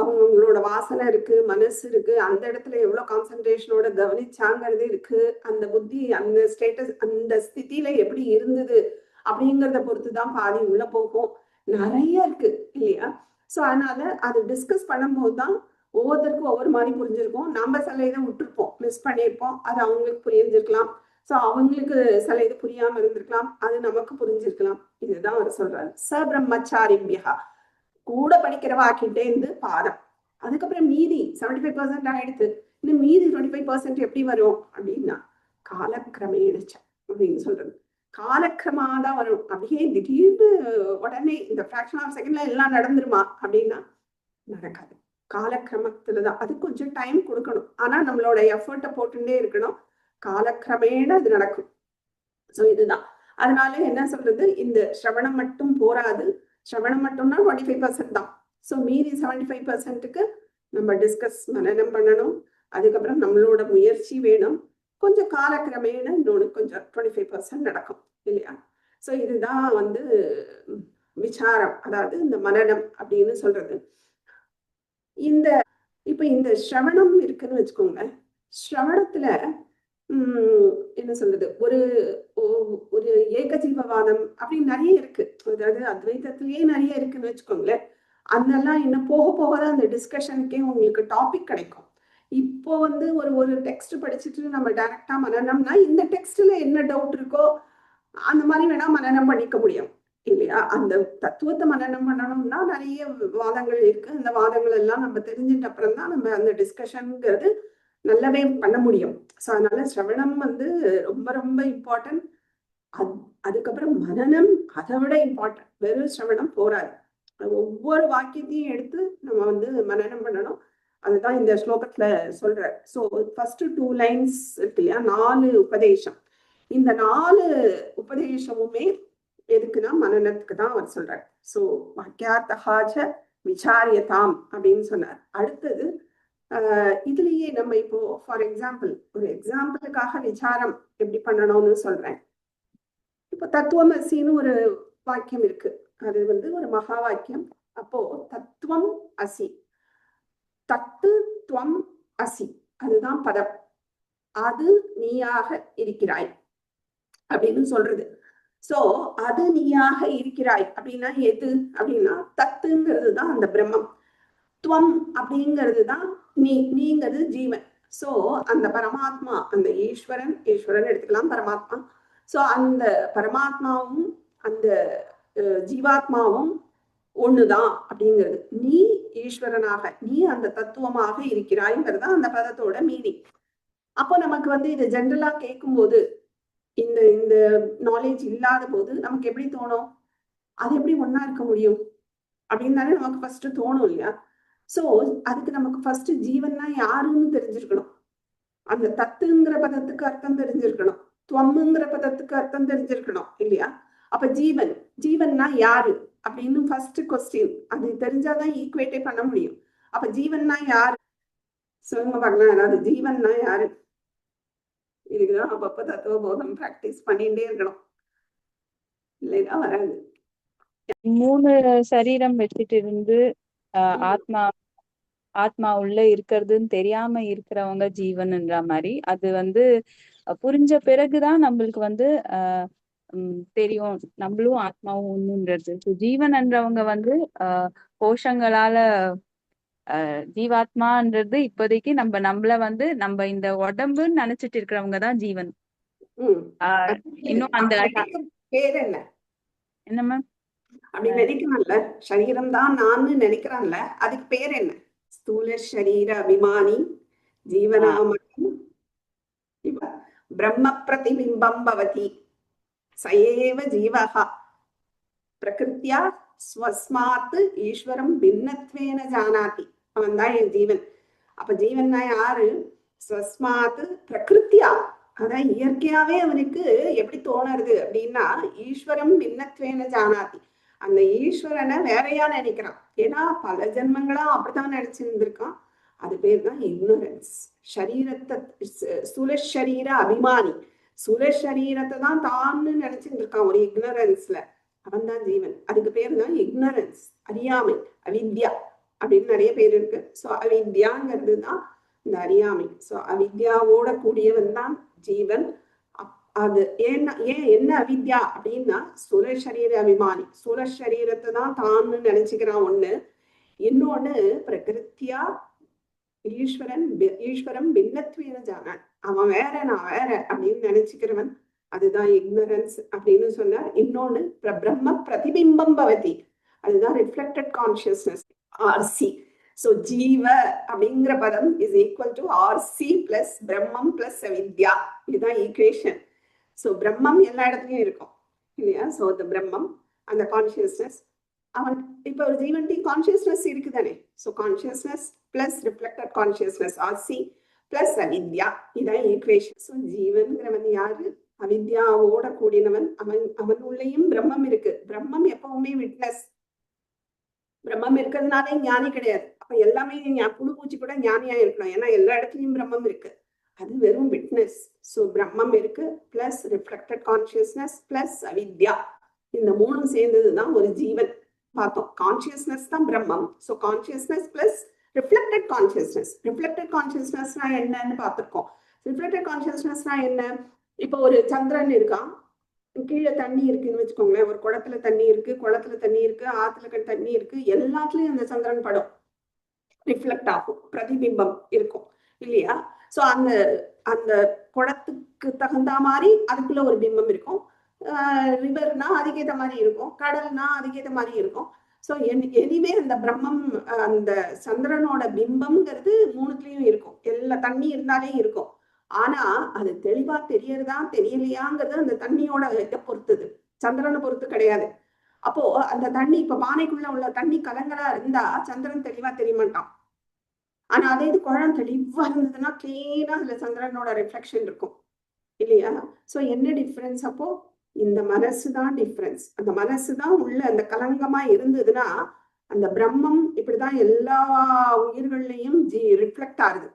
அவங்களோட வாசனை இருக்கு, மனசு இருக்கு, அந்த இடத்துல எவ்வளவு கான்சென்ட்ரேஷனோட கவனிச்சாங்கிறது இருக்கு, அந்த புத்தி அந்த ஸ்டேட்டஸ் அந்த ஸ்திதியில எப்படி இருந்தது அப்படிங்கிறத பொறுத்துதான் பாதி உள்ள போகும். நிறைய இருக்கு இல்லையா? ஸோ அதனால அது டிஸ்கஸ் பண்ணும்போது தான் ஒவ்வொருத்தருக்கும் ஒவ்வொரு மாதிரி புரிஞ்சிருக்கும். நம்ம சில இதை விட்டுருப்போம், மிஸ் பண்ணியிருப்போம், அது அவங்களுக்கு புரிஞ்சிருக்கலாம். ஸோ அவங்களுக்கு சில இது புரியாம இருந்திருக்கலாம், அது நமக்கு புரிஞ்சிருக்கலாம். இதுதான் அவர் சொல்றாரு, சபிரம்மச்சாரிபியா, கூட படிக்கிறவாக்கிட்டே இருந்து பாதம். அதுக்கப்புறம் மீதி 75% ஆயிடுத்து, இன்னும் மீதி 25% எப்படி வரும் அப்படின்னா காலக்கிரமேணச்ச அப்படின்னு சொல்றது. காலக்கிரமாதான் வரும். அப்படியே திடீர்னு உடனே இந்த ஃபிராக்ஷன் ஆஃப் செகண்ட்ல எல்லாம் நடந்துருமா அப்படின்னா நடக்காது. காலக்கிரமத்துலதான், அது கொஞ்சம் டைம் கொடுக்கணும். ஆனா நம்மளோட எஃபர்ட்டை போட்டுட்டே இருக்கணும், காலக்கிரமேண அது நடக்கும். ஸோ இதுதான். அதனால என்ன சொல்றது, இந்த சிரவணம் மட்டும் போராது. சிரவணம் மட்டும்னா 25% தான். ஸோ மீதி 75%க்கு நம்ம டிஸ்கஸ் மனனம் பண்ணணும். அதுக்கப்புறம் நம்மளோட முயற்சி வேணும். கொஞ்சம் காலக்கிரமேண இன்னொன்று கொஞ்சம் 25% நடக்கும் இல்லையா? ஸோ இதுதான் வந்து விசாரம், அதாவது இந்த மனனம் அப்படின்னு சொல்றது. இப்ப இந்த சிரவணம் இருக்குன்னு வச்சுக்கோங்க. சிரவணத்துல என்ன சொல்றது, ஒரு ஒரு ஏகஜீவவாதம் அப்படின்னு நிறைய இருக்கு. அதாவது அத்வைதத்திலேயே நிறைய இருக்குன்னு வச்சுக்கோங்களேன். அதெல்லாம் இன்னும் போக போகதான் அந்த டிஸ்கஷனுக்கே உங்களுக்கு டாபிக் கிடைக்கும். இப்போ வந்து ஒரு டெக்ஸ்ட் படிச்சுட்டு நம்ம டைரக்டா மனனம்னா, இந்த டெக்ஸ்ட்ல என்ன டவுட் இருக்கோ அந்த மாதிரி வேணா மனனம் பண்ணிக்க முடியும் இல்லையா? அந்த தத்துவத்தை மனனம் பண்ணணும்னா நிறைய வாதங்கள் இருக்கு. அந்த வாதங்கள் எல்லாம் நம்ம தெரிஞ்சிட்ட அப்புறம் தான் நம்ம அந்த டிஸ்கஷனுங்கிறது நல்லாவே பண்ண முடியும். ஸோ அதனால சிரவணம் வந்து ரொம்ப ரொம்ப இம்பார்ட்டன்ட். அதுக்கப்புறம் மனனம் அதை விட இம்பார்ட்டன்ட். வெறும் சிரவணம் போராது, ஒவ்வொரு வாக்கியத்தையும் எடுத்து நம்ம வந்து மனனம் பண்ணணும். அதுதான் இந்த ஸ்லோகத்துல சொல்ற. ஸோ ஃபர்ஸ்ட் 2 lines இருக்கு இல்லையா, 4 உபதேசம். இந்த 4 உபதேசமுமே எதுக்குன்னா மனனத்துக்கு தான் அவர் சொல்றார். ஸோ வாக்கியார்த்தஹாச்ச விசாரியதாம் அப்படின்னு சொன்னார். அடுத்தது இதுலயே நம்ம இப்போ ஃபார் எக்ஸாம்பிள், ஒரு எக்ஸாம்பிளுக்காக விசாரம் எப்படி பண்ணணும்னு சொல்றேன். இப்போ தத்துவமசின்னு ஒரு வாக்கியம் இருக்கு, அது வந்து ஒரு மகா வாக்கியம். அப்போ தத்துவம் அசி, தத்து துவம் அசி, அதுதான் பதம். அது நீயாக இருக்கிறாய் அப்படின்னு சொல்றது. சோ அது நீயாக இருக்கிறாய் அப்படின்னா எது அப்படின்னா தத்துங்கிறது தான் அந்த பிரம்மம், துவம் அப்படிங்கிறது தான் நீங்கிறது ஜீவன். சோ அந்த பரமாத்மா, அந்த ஈஸ்வரன் எடுத்துக்கலாம், பரமாத்மா. சோ அந்த பரமாத்மாவும் அந்த ஜீவாத்மாவும் ஒண்ணுதான் அப்படிங்கிறது. நீ ஈஸ்வரனாக, நீ அந்த தத்துவமாக இருக்கிறாய்ங்கிறது அந்த பதத்தோட மீனிங். அப்போ நமக்கு வந்து இது ஜென்ரலா கேட்கும் போது, இந்த இந்த நாலேஜ் இல்லாத போது நமக்கு எப்படி தோணும், அது எப்படி ஒன்னா இருக்க முடியும் அப்படின்னு தானே நமக்கு ஃபர்ஸ்ட் தோணும் இல்லையா? சோ அதுக்கு நமக்கு ஃபர்ஸ்ட் ஜீவன்னா யாருன்னு தெரிஞ்சிருக்கணும், அந்த தத்துங்கிற பதத்துக்கு அர்த்தம் தெரிஞ்சிருக்கணும், துவம்ங்கிற பதத்துக்கு அர்த்தம் தெரிஞ்சிருக்கணும் இல்லையா? அப்ப ஜீவன்னா யாரு அப்படின்னு ஃபர்ஸ்ட் கொஸ்டின், அது தெரிஞ்சாதான் ஈக்குவேட்டே பண்ண முடியும். அப்ப ஜீவன்னா யாரு சொல்லுங்க பார்க்கலாம், அதாவது ஜீவன்னா யாரு? இதுக்குதான் அப்பப்ப தத்துவ போதம் பிராக்டிஸ் பண்ணிட்டே இருக்கணும், இல்லைன்னா வராது. 3 சரீரம் வச்சுட்டு இருந்து ஆத்மா ஆத்மா உள்ள இருக்கிறதுன்னு தெரியாம இருக்கிறவங்க ஜீவன்ன்ற மாதிரி அது வந்து புரிஞ்ச பிறகுதான் நம்மளுக்கு வந்து தெரியும் நம்மளும் ஆத்மாவும் ஒண்ணுன்றது. ஜீவன்ன்றவங்க வந்து கோஷங்களால ஜீவாத்மான்றது இப்போதைக்கு நம்மள வந்து நம்ம இந்த உடம்புன்னு நினைச்சிட்டு இருக்கிறவங்க தான் ஜீவன். இன்னும் அந்த பேர் என்ன என்ன மேம் அப்படி நினைக்கிறான்ல, சரீரம் தான் நான் நினைக்கிறான்ல, அதுக்கு பேர் என்ன? ஸ்தூல சரீர அபிமானி ஜீவனாமயம் பிரம்ம பிரதிபிம்பம் பவதி சயேவ ஜீவஹா பிரகிருத்தியா ஸ்வஸ்மாத் ஈஸ்வரம் பின்னத்வேன ஜானாதி. அவன் தான் என் ஜீவன். அப்ப ஜீவன் தான் யாரு? ஸ்வஸ்மாத் பிரகிருத்தியா, அதான் இயற்கையாவே அவனுக்கு எப்படி தோணுறது அப்படின்னா ஈஸ்வரம் பின்னத்வேன ஜானாதி, அந்த ஈஸ்வரனை வேறையா நினைக்கிறான். ஏன்னா பல ஜென்மங்களா அப்படித்தான் நினைச்சிருந்திருக்கான். அது பேர் தான் இக்னோரன்ஸ். சரீரத்தை சுலசரீர அபிமானி, சுலசரீரத்தை தான் தான்னு நினைச்சிட்டு இருக்கான் ஒரு இக்னோரன்ஸ்ல. அவன் தான் ஜீவன். அதுக்கு பேர் தான் இக்னோரன்ஸ், அறியாமை, அவித்யா அப்படின்னு நிறைய பேர் இருக்கு. ஸோ அவித்யாங்கிறது தான் இந்த அறியாமை. ஸோ அவித்யாவோட கூடியவன் தான் ஜீவன். அது என்ன அவித்யா அப்படின்னா சுலசரீர அபிமானி, சுலசரீரத்தை தான் தான்னு நினைச்சுக்கிறான் ஒண்ணு. இன்னொன்னு பிரகிருத்தியா ஈஸ்வரம் பின்னத்வேன ஜானான், அவன் வேற நான் வேற அப்படின்னு நினைச்சுக்கிறவன், அதுதான் இக்னரன்ஸ் அப்படின்னு சொன்னார். இன்னொன்னு பிரம்ம பிரதிபிம்பம் பவதி, அதுதான் ரிஃப்ளெக்டட் கான்சியஸ்னஸ், ஆர்சி. ஸோ ஜீவ அப்படிங்கிற பதம் is equal to RC plus பிரம்மம் பிளஸ் அவித்யா. இதுதான் ஈக்குவேஷன். ஸோ பிரம்மம் எல்லா இடத்துலயும் இருக்கும் இல்லையா? ஸோ அந்த பிரம்மம், அந்த கான்சியஸ்னஸ், அவன் இப்போ ஒரு ஜீவன்டையும் கான்சியஸ்னஸ் இருக்குதானே. So consciousness plus reflected consciousness RC plus அவித்யா, இதான் ஈக்குவேஷன். ஸோ ஜீவன்கிறவன் யாரு? அவித்யாவோட கூடினவன். அவன் உள்ளேயும் பிரம்மம் இருக்கு. பிரம்மம் எப்பவுமே விட்னஸ். பிரம்மம் இருக்கிறதுனாலே ஞானி கிடையாது. அப்ப எல்லாமே புழு பூச்சி கூட ஞானியா இருக்கணும், ஏன்னா எல்லா இடத்துலயும் பிரம்மம் இருக்கு. அது வெறும் விட்னஸ். ஸோ பிரம்மம் இருக்கு பிளஸ் ரிஃப்ளெக்டட் கான்சியஸ்னஸ் பிளஸ் அவித்யா, இந்த மூணும் சேர்ந்ததுதான் ஒரு ஜீவன் பார்த்தோம். கான்சியஸ்னஸ் தான் பிரம்மம். So consciousness plus reflected consciousness. Reflected கான்சியஸ்னஸ்னா என்னன்னு பார்த்திருக்கோம். ரிஃப்ளெக்டட் கான்சியஸ்னஸ்னா என்ன? இப்போ ஒரு சந்திரன் இருக்கான், கீழே தண்ணி இருக்குன்னு வச்சுக்கோங்களேன். ஒரு குளத்துல தண்ணி இருக்கு, குளத்துல தண்ணி இருக்கு, ஆத்துல தண்ணி இருக்கு, எல்லாத்துலயும் அந்த சந்திரன் படம் ரிஃப்ளெக்ட் ஆகும், பிரதிபிம்பம் இருக்கும் இல்லையா? ஸோ அந்த அந்த குளத்துக்கு தகுந்த மாதிரி அதுக்குள்ள ஒரு பிம்பம் இருக்கும். ரிவர்னா அதுக்கேற்ற மாதிரி இருக்கும், கடல்னா அதுக்கேற்ற மாதிரி இருக்கும். ஸோ எனிவே அந்த பிரம்மம், அந்த சந்திரனோட பிம்பம்ங்கிறது மூணுத்துலயும் இருக்கும். எல்லா தண்ணி இருந்தாலே இருக்கும். ஆனா அது தெளிவா தெரியறதா தெரியலையாங்கிறது அந்த தண்ணியோட இதை பொறுத்தது, சந்திரனை பொறுத்து கிடையாது. அப்போ அந்த தண்ணி, இப்ப பானைக்குள்ள உள்ள தண்ணி கலங்கலா இருந்தா சந்திரன் தெளிவா தெரிய மாட்டான். ஆனா அதே இது குழம்பு தெளிவா இருந்ததுன்னா கிளீனா அதுல சந்திரனோட ரிஃப்ளெக்ஷன் இருக்கும் இல்லையா? ஸோ என்ன டிஃபரன்ஸ்? அப்போ இந்த மனசுதான் டிஃபரன்ஸ். அந்த மனசுதான் உள்ள அந்த கலங்கமா இருந்ததுன்னா அந்த பிரம்மம் இப்படிதான் எல்லா உயிர்கள்லையும் ரிஃப்ளெக்ட் ஆகுது,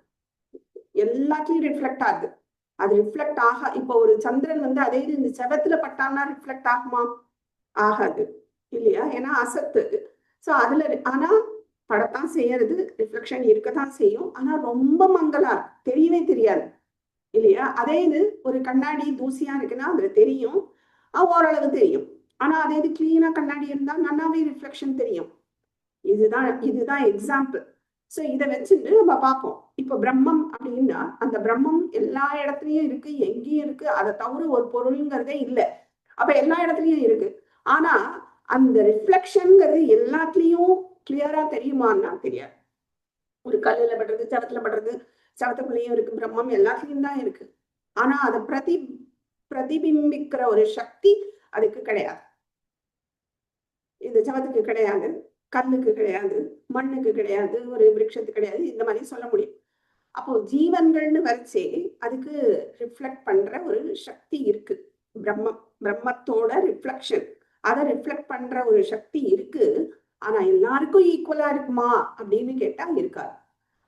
எல்லாத்தையும் ரிஃப்ளெக்ட் ஆகுது. அது ரிஃப்ளெக்ட் இப்போ ஒரு சந்திரன் வந்து அதே இது இந்த செவத்துல பட்டான்னா ரிஃப்ளெக்ட் ஆகுமா? ஆகாது இல்லையா? ஏன்னா அசத்து. ஸோ அதுல ஆனா படத்தான் செய்யறது, ரிஃப்ளெக்ஷன் இருக்கத்தான் செய்யும். ஆனா ரொம்ப மங்களா தெரியவே தெரியாது இல்லையா? அதே இது ஒரு கண்ணாடி தூசியா இருக்குன்னா அதுல தெரியும், ஓரளவு தெரியும். ஆனா அதே இது கிளீனா கண்ணாடி இருந்தா நல்லாவே ரிஃப்ளெக்ஷன் தெரியும். இதுதான் எக்ஸாம்பிள். ஸோ இதை வச்சுட்டு நம்ம பார்ப்போம். இப்போ பிரம்மம் அப்படின்னா அந்த பிரம்மம் எல்லா இடத்துலயும் இருக்கு, எங்கேயும் இருக்கு, அதை தவிர ஒரு பொருள்ங்கிறதே இல்லை. அப்ப எல்லா இடத்துலயும் இருக்கு. ஆனா அந்த ரிஃப்ளெக்ஷன்ங்கிறது எல்லாத்துலயும் கிளியரா தெரியுமான்னா தெரியாது. ஒரு கல்லுல படுறது, செவத்துல படுறது, செவத்துக்குள்ளேயும் இருக்கு பிரம்மம், எல்லாத்துலயும் தான் இருக்கு. ஆனா அதை பிரதிபிம்பிக்கிற ஒரு சக்தி அதுக்கு கிடையாது. இந்த செவத்துக்கு கிடையாது, கல்லுக்கு கிடையாது, மண்ணுக்கு கிடையாது, ஒரு விருட்சத்துக்கு கிடையாது, இந்த மாதிரி சொல்ல முடியும். அப்போ ஜீவன்கள்னு வரைச்சே அதுக்கு ரிஃப்ளெக்ட் பண்ற ஒரு சக்தி இருக்கு. பிரம்மத்தோட ரிஃப்ளெக்ஷன், அதை ரிஃப்ளெக்ட் பண்ற ஒரு சக்தி இருக்கு. ஆனா எல்லாருக்கும் ஈக்குவலா இருக்குமா அப்படின்னு கேட்டா இருக்காது.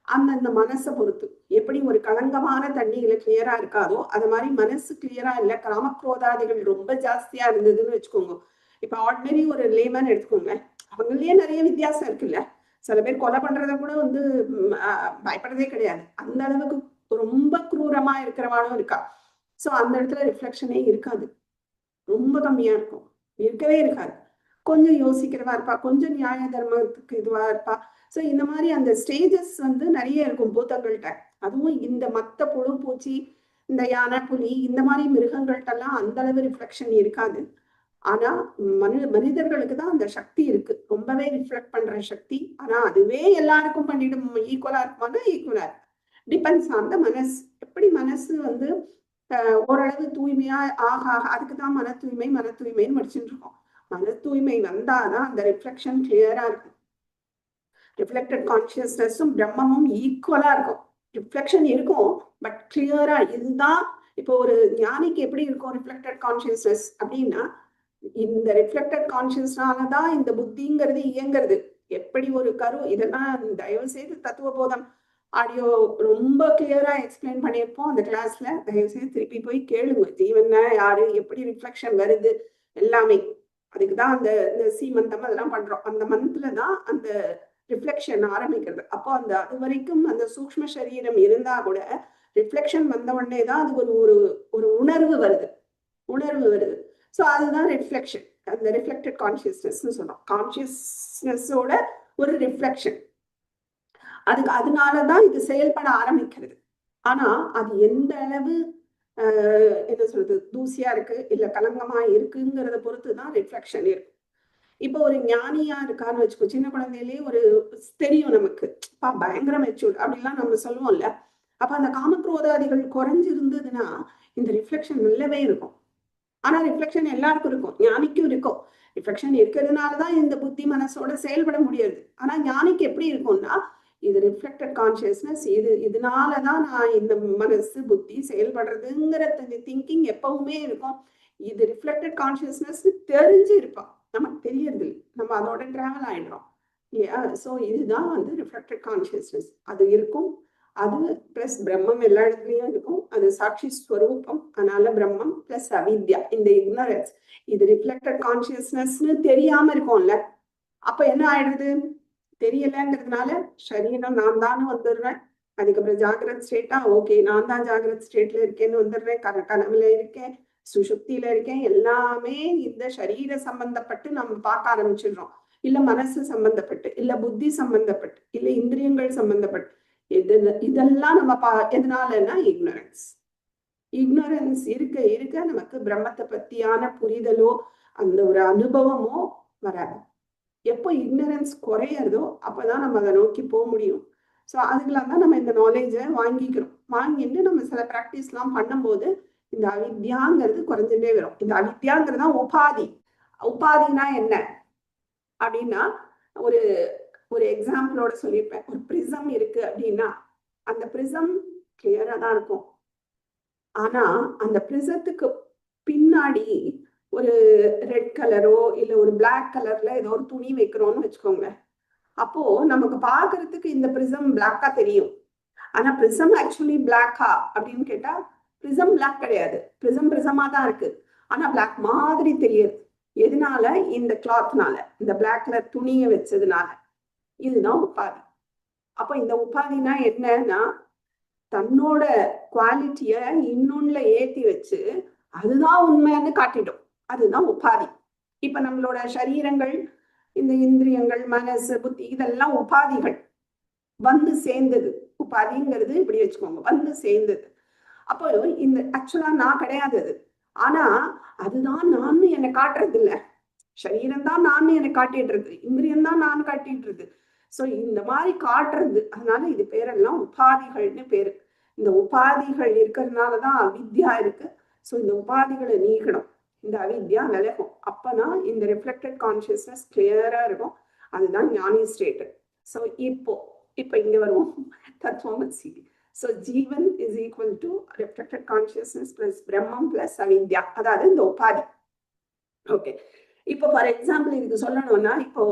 அந்தந்த மனசை பொறுத்து. எப்படி ஒரு களங்கமான தண்ணியில கிளியரா இருக்காதோ அது மாதிரி மனசு கிளியரா இல்லை, காமக்ரோதாதிகள் ரொம்ப ஜாஸ்தியா இருந்ததுன்னு வச்சுக்கோங்க. இப்ப ஆர்டினரி ஒரு லேமன் எடுத்துக்கோங்க, அவங்களே நிறைய வித்தியாசம் இருக்குல்ல. சில பேர் கொலை பண்றத கூட வந்து பயப்படுறதே கிடையாது. அந்த அளவுக்கு ரொம்ப குரூரமா இருக்கிறவாளும் இருக்கா. சோ அந்த இடத்துல ரிஃப்ளெக்ஷனே இருக்காது, ரொம்ப கம்மியா இருக்கும், இருக்கவே இருக்காது. கொஞ்சம் யோசிக்கிறவா இருப்பா, கொஞ்சம் நியாய தர்மத்துக்கு இதுவா இருப்பா. சோ இந்த மாதிரி அந்த ஸ்டேஜஸ் வந்து நிறைய இருக்கும் பூதங்கள்கிட்ட. அதுவும் இந்த மத்த புழு பூச்சி, இந்த யானை புலி இந்த மாதிரி மிருகங்கள்கிட்டலாம் அந்த அளவு ரிஃப்ளெக்ஷன் இருக்காது. ஆனா மனிதர்களுக்கு தான் அந்த சக்தி இருக்கு, ரொம்பவே ரிஃப்ளெக்ட் பண்ற சக்தி. ஆனா அதுவே எல்லாருக்கும் பண்ணிடும் ஈக்குவலா இருக்குமானா ஈக்குவலா இருக்கு. டிபெண்ட்ஸ் ஆன் த மனசு. எப்படி மனசு வந்து ஓரளவு தூய்மையா அதுக்குதான் மன தூய்மைன்னு படிச்சுட்டு இருக்கோம். மன தூய்மை வந்தாதான் அந்த ரிஃப்ளெக்ஷன் கிளியரா இருக்கும். ரிஃப்ளெக்டட் கான்சியஸ்னஸும் பிரம்மமும் ஈக்குவலா இருக்கும். ரிஃப்ளெக்ஷன் இருக்கும் பட் கிளியரா. இதுதான் இப்போ ஒரு ஞானிக்கு எப்படி இருக்கும் ரிஃப்ளெக்டட் கான்சியஸ்னஸ் அப்படின்னா, இந்த ரிஃப்ளெக்டட் கான்சியஸ்னாலதான் இந்த புத்திங்கிறது இயங்குறது. எப்படி ஒரு இதெல்லாம் தயவு செய்து தத்துவ போதம் ஆடியோ ரொம்ப கிளியரா எக்ஸ்பிளைன் பண்ணியிருப்போம் அந்த கிளாஸ்ல. தயவு செய்து திருப்பி போய் கேளுங்க. ஜீவன்னா யாரு, எப்படி ரிஃப்ளெக்ஷன் வருது, எல்லாமே. அதுக்குதான் அந்த சீமந்தம் அதெல்லாம் பண்றோம். அந்த மந்த்ல தான் அந்த ரிஃப்ளெக்ஷன் ஆரம்பிக்கிறது. அப்போ அந்த அது வரைக்கும் அந்த சூக்ஷ்ம சரீரம் இருந்தா கூட ரிஃப்ளெக்ஷன் வந்த உடனே தான் அது ஒரு உணர்வு வருது. ஸோ அதுதான் ரிஃப்ளெக்ஷன். அந்த ரிஃப்ளெக்டட் கான்சியஸ்னஸ் சொல்றோம். கான்சியஸ்னஸோட ஒரு ரிஃப்ளெக்ஷன். அதனாலதான் இது செயல்பட ஆரம்பிக்கிறது. ஆனா அது எந்த அளவு என்ன சொல்றது தூசியா இருக்கு இல்ல கலங்கமா இருக்குங்கிறத பொறுத்துதான் ரிஃப்ளெக்ஷன் இருக்கு. இப்போ ஒரு ஞானியா இருக்கான்னு வச்சுக்கோ, சின்ன குழந்தையிலேயே ஒரு தெரியும் நமக்கு, பயங்கர மெச்சூர்ட் அப்படிலாம் நம்ம சொல்லுவோம்ல. அப்ப அந்த காமக்ரோதாதிகள் குறைஞ்சு இருந்ததுன்னா இந்த ரிஃப்ளெக்ஷன் நல்லவே இருக்கும். ஆனா ரிஃப்ளெக்ஷன் எல்லாருக்கும் இருக்கும், ஞானிக்கும் இருக்கும். ரிஃப்ளெக்ஷன் இருக்கிறதுனாலதான் இந்த புத்தி மனசோட செயல்பட முடியாது. ஆனா ஞானிக்கு எப்படி இருக்கும்னா, இது ரிஃப்ளெக்டட் கான்சியஸ்னஸ், இதனாலதான் நான் இந்த மனசு புத்தி செயல்படுறதுங்கிற திங்கிங் எப்பவுமே இருக்கும். இது ரிஃப்ளெக்டட் கான்சியஸ்னஸ் தெரிஞ்சு இருப்பான், நமக்கு தெரியறது இல்லை, நம்ம அதோட டிராவல் ஆயிடுறோம் இல்லையா. ஸோ இதுதான் வந்து ரிஃப்ளெக்டட் கான்சியஸ்னஸ். அது இருக்கும். அது பிளஸ் பிரம்மம் எல்லா இடத்துலயும் இருக்கும். அது சாட்சி ஸ்வரூபம். அதனால பிரம்மம் பிளஸ் அவித்யா, இந்த இக்னரன்ஸ். இது ரிஃப்ளெக்டட் கான்சியஸ்னஸ்ன்னு தெரியாம இருக்கும்ல. அப்ப என்ன ஆயிடுது, தெரியலங்கிறதுனால சரீரம் நான் தான் வந்துடுறேன். அதுக்கப்புறம் ஜாகிரத் ஸ்டேட்டா, ஓகே நான் தான் ஜாகிரத் ஸ்டேட்ல இருக்கேன்னு வந்துடுறேன். கனவுல இருக்கேன், சுஷுப்தியில இருக்கேன். எல்லாமே இந்த சரீர சம்பந்தப்பட்டு நம்ம பார்க்க ஆரம்பிச்சிடுறோம். இல்ல மனசு சம்பந்தப்பட்டு, இல்ல புத்தி சம்பந்தப்பட்டு, இல்ல இந்திரியங்கள் சம்பந்தப்பட்டு. இதெல்லாம் நம்ம எதனாலன்னா இக்னரன்ஸ் இருக்க இருக்க நமக்கு பிரம்மத்தை பத்தியான புரிதலோ அந்த ஒரு அனுபவமோ வராது. எப்போ இக்னரன்ஸ் குறையறதோ அப்பதான் நம்ம அதை நோக்கி போக முடியும். ஸோ அதுக்கெல்லாம் தான் நம்ம இந்த நாலேஜை வாங்கிட்டு நம்ம சில ப்ராக்டிஸ் எல்லாம் பண்ணும்போது இந்த அவித்யாங்கிறது குறைஞ்சுட்டே வரும். இந்த அவித்யாங்கிறது தான் உபாதினா என்ன அப்படின்னா, ஒரு எக்ஸாம்பிளோட சொல்லியிருப்பேன். ஒரு பிரிசம் இருக்கு அப்படின்னா அந்த பிரிசம் கிளியரா தான் இருக்கும். ஆனா அந்த பிரிசத்துக்கு பின்னாடி ஒரு ரெட் கலரோ இல்ல ஒரு பிளாக் கலர்ல ஏதோ ஒரு துணி வைக்கிறோம்னு வச்சுக்கோங்க. அப்போ நமக்கு பாக்குறதுக்கு இந்த பிரிசம் பிளாக்கா தெரியும். ஆனா பிரிசம் ஆக்சுவலி பிளாக்கா அப்படின்னு கேட்டா பிரிசம் பிளாக் கிடையாது. பிரிசமா தான் இருக்கு. ஆனா பிளாக் மாதிரி தெரியுது. எதனால? இந்த கிளாத்னால, இந்த பிளாக் கலர் துணியை வச்சதுனால. இதுதான் உபாதி. அப்ப இந்த உபாதினா என்னன்னா, தன்னோட குவாலிட்டிய இன்னொன்னுல ஏத்தி வச்சு அதுதான் உண்மைன்னு காட்டிடும். அதுதான் உபாதி. இப்ப நம்மளோட சரீரங்கள், இந்த இந்திரியங்கள், மனசு, புத்தி இதெல்லாம் உபாதிகள் வந்து சேர்ந்தது. உபாதிங்கிறது இப்படி வச்சுக்கோங்க, வந்து சேர்ந்தது. அப்போ இந்த ஆக்சுவலா நான் கிடையாது அது. ஆனா அதுதான் நான் என்னை காட்டுறது இல்ல. சரீரம் தான் நான் என்னை காட்டிடுறது, இந்திரியம் தான் நான் காட்டிடுறது. சோ இந்த மாதிரி காட்டுறது. அதனால இது பேரெல்லாம் உபாதிகள்னு பேரு. இந்த உபாதிகள் இருக்கிறதுனாலதான் அவித்யா இருக்கு. சோ இந்த உபாதிகளை நீக்கணும், இந்த அவித்யா விலகும். அப்பதான் இந்த ரிஃப்ளெக்டட் கான்சியஸ்னஸ் கிளியரா இருக்கும். அதுதான் ஞானி ஸ்டேட். சோ இப்போ இங்க வருவோம், தத்துவமசி. So Jeevan is equal to reflected consciousness plus பிரம்மம் பிளஸ் அவித்யா, அதாவது இந்த உபாதி. ஓகே, இப்போ ஃபார் எக்ஸாம்பிள் இதுக்கு சொல்லணும்னா, இப்போ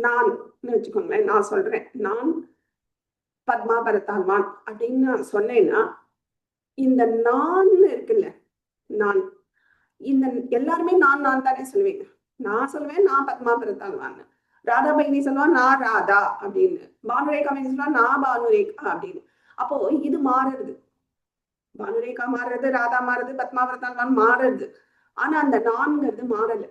நான் வச்சுக்கோங்களேன், நான் சொல்றேன் நான் பத்மா பரத்தால்வான் அப்படின்னு நான் சொன்னேன்னா, இந்த நான் இருக்குல்ல, நான் இந்த எல்லாருமே நான் தானே சொல்லுவீங்க. நான் சொல்லுவேன் நான் பத்மா பரத்தால்வான். ராதா பைனி சொல்லுவா நான் ராதா அப்படின்னு, பானுரேகா பைனி சொல்லுவா நான் பானுரேகா அப்படின்னு. அப்போ இது மாறுறது, பானுரேகா மாறுறது, ராதா மாறுறது, பத்மாவரத்தான் மாறுறது. ஆனா அந்த நான்கிறது மாறல.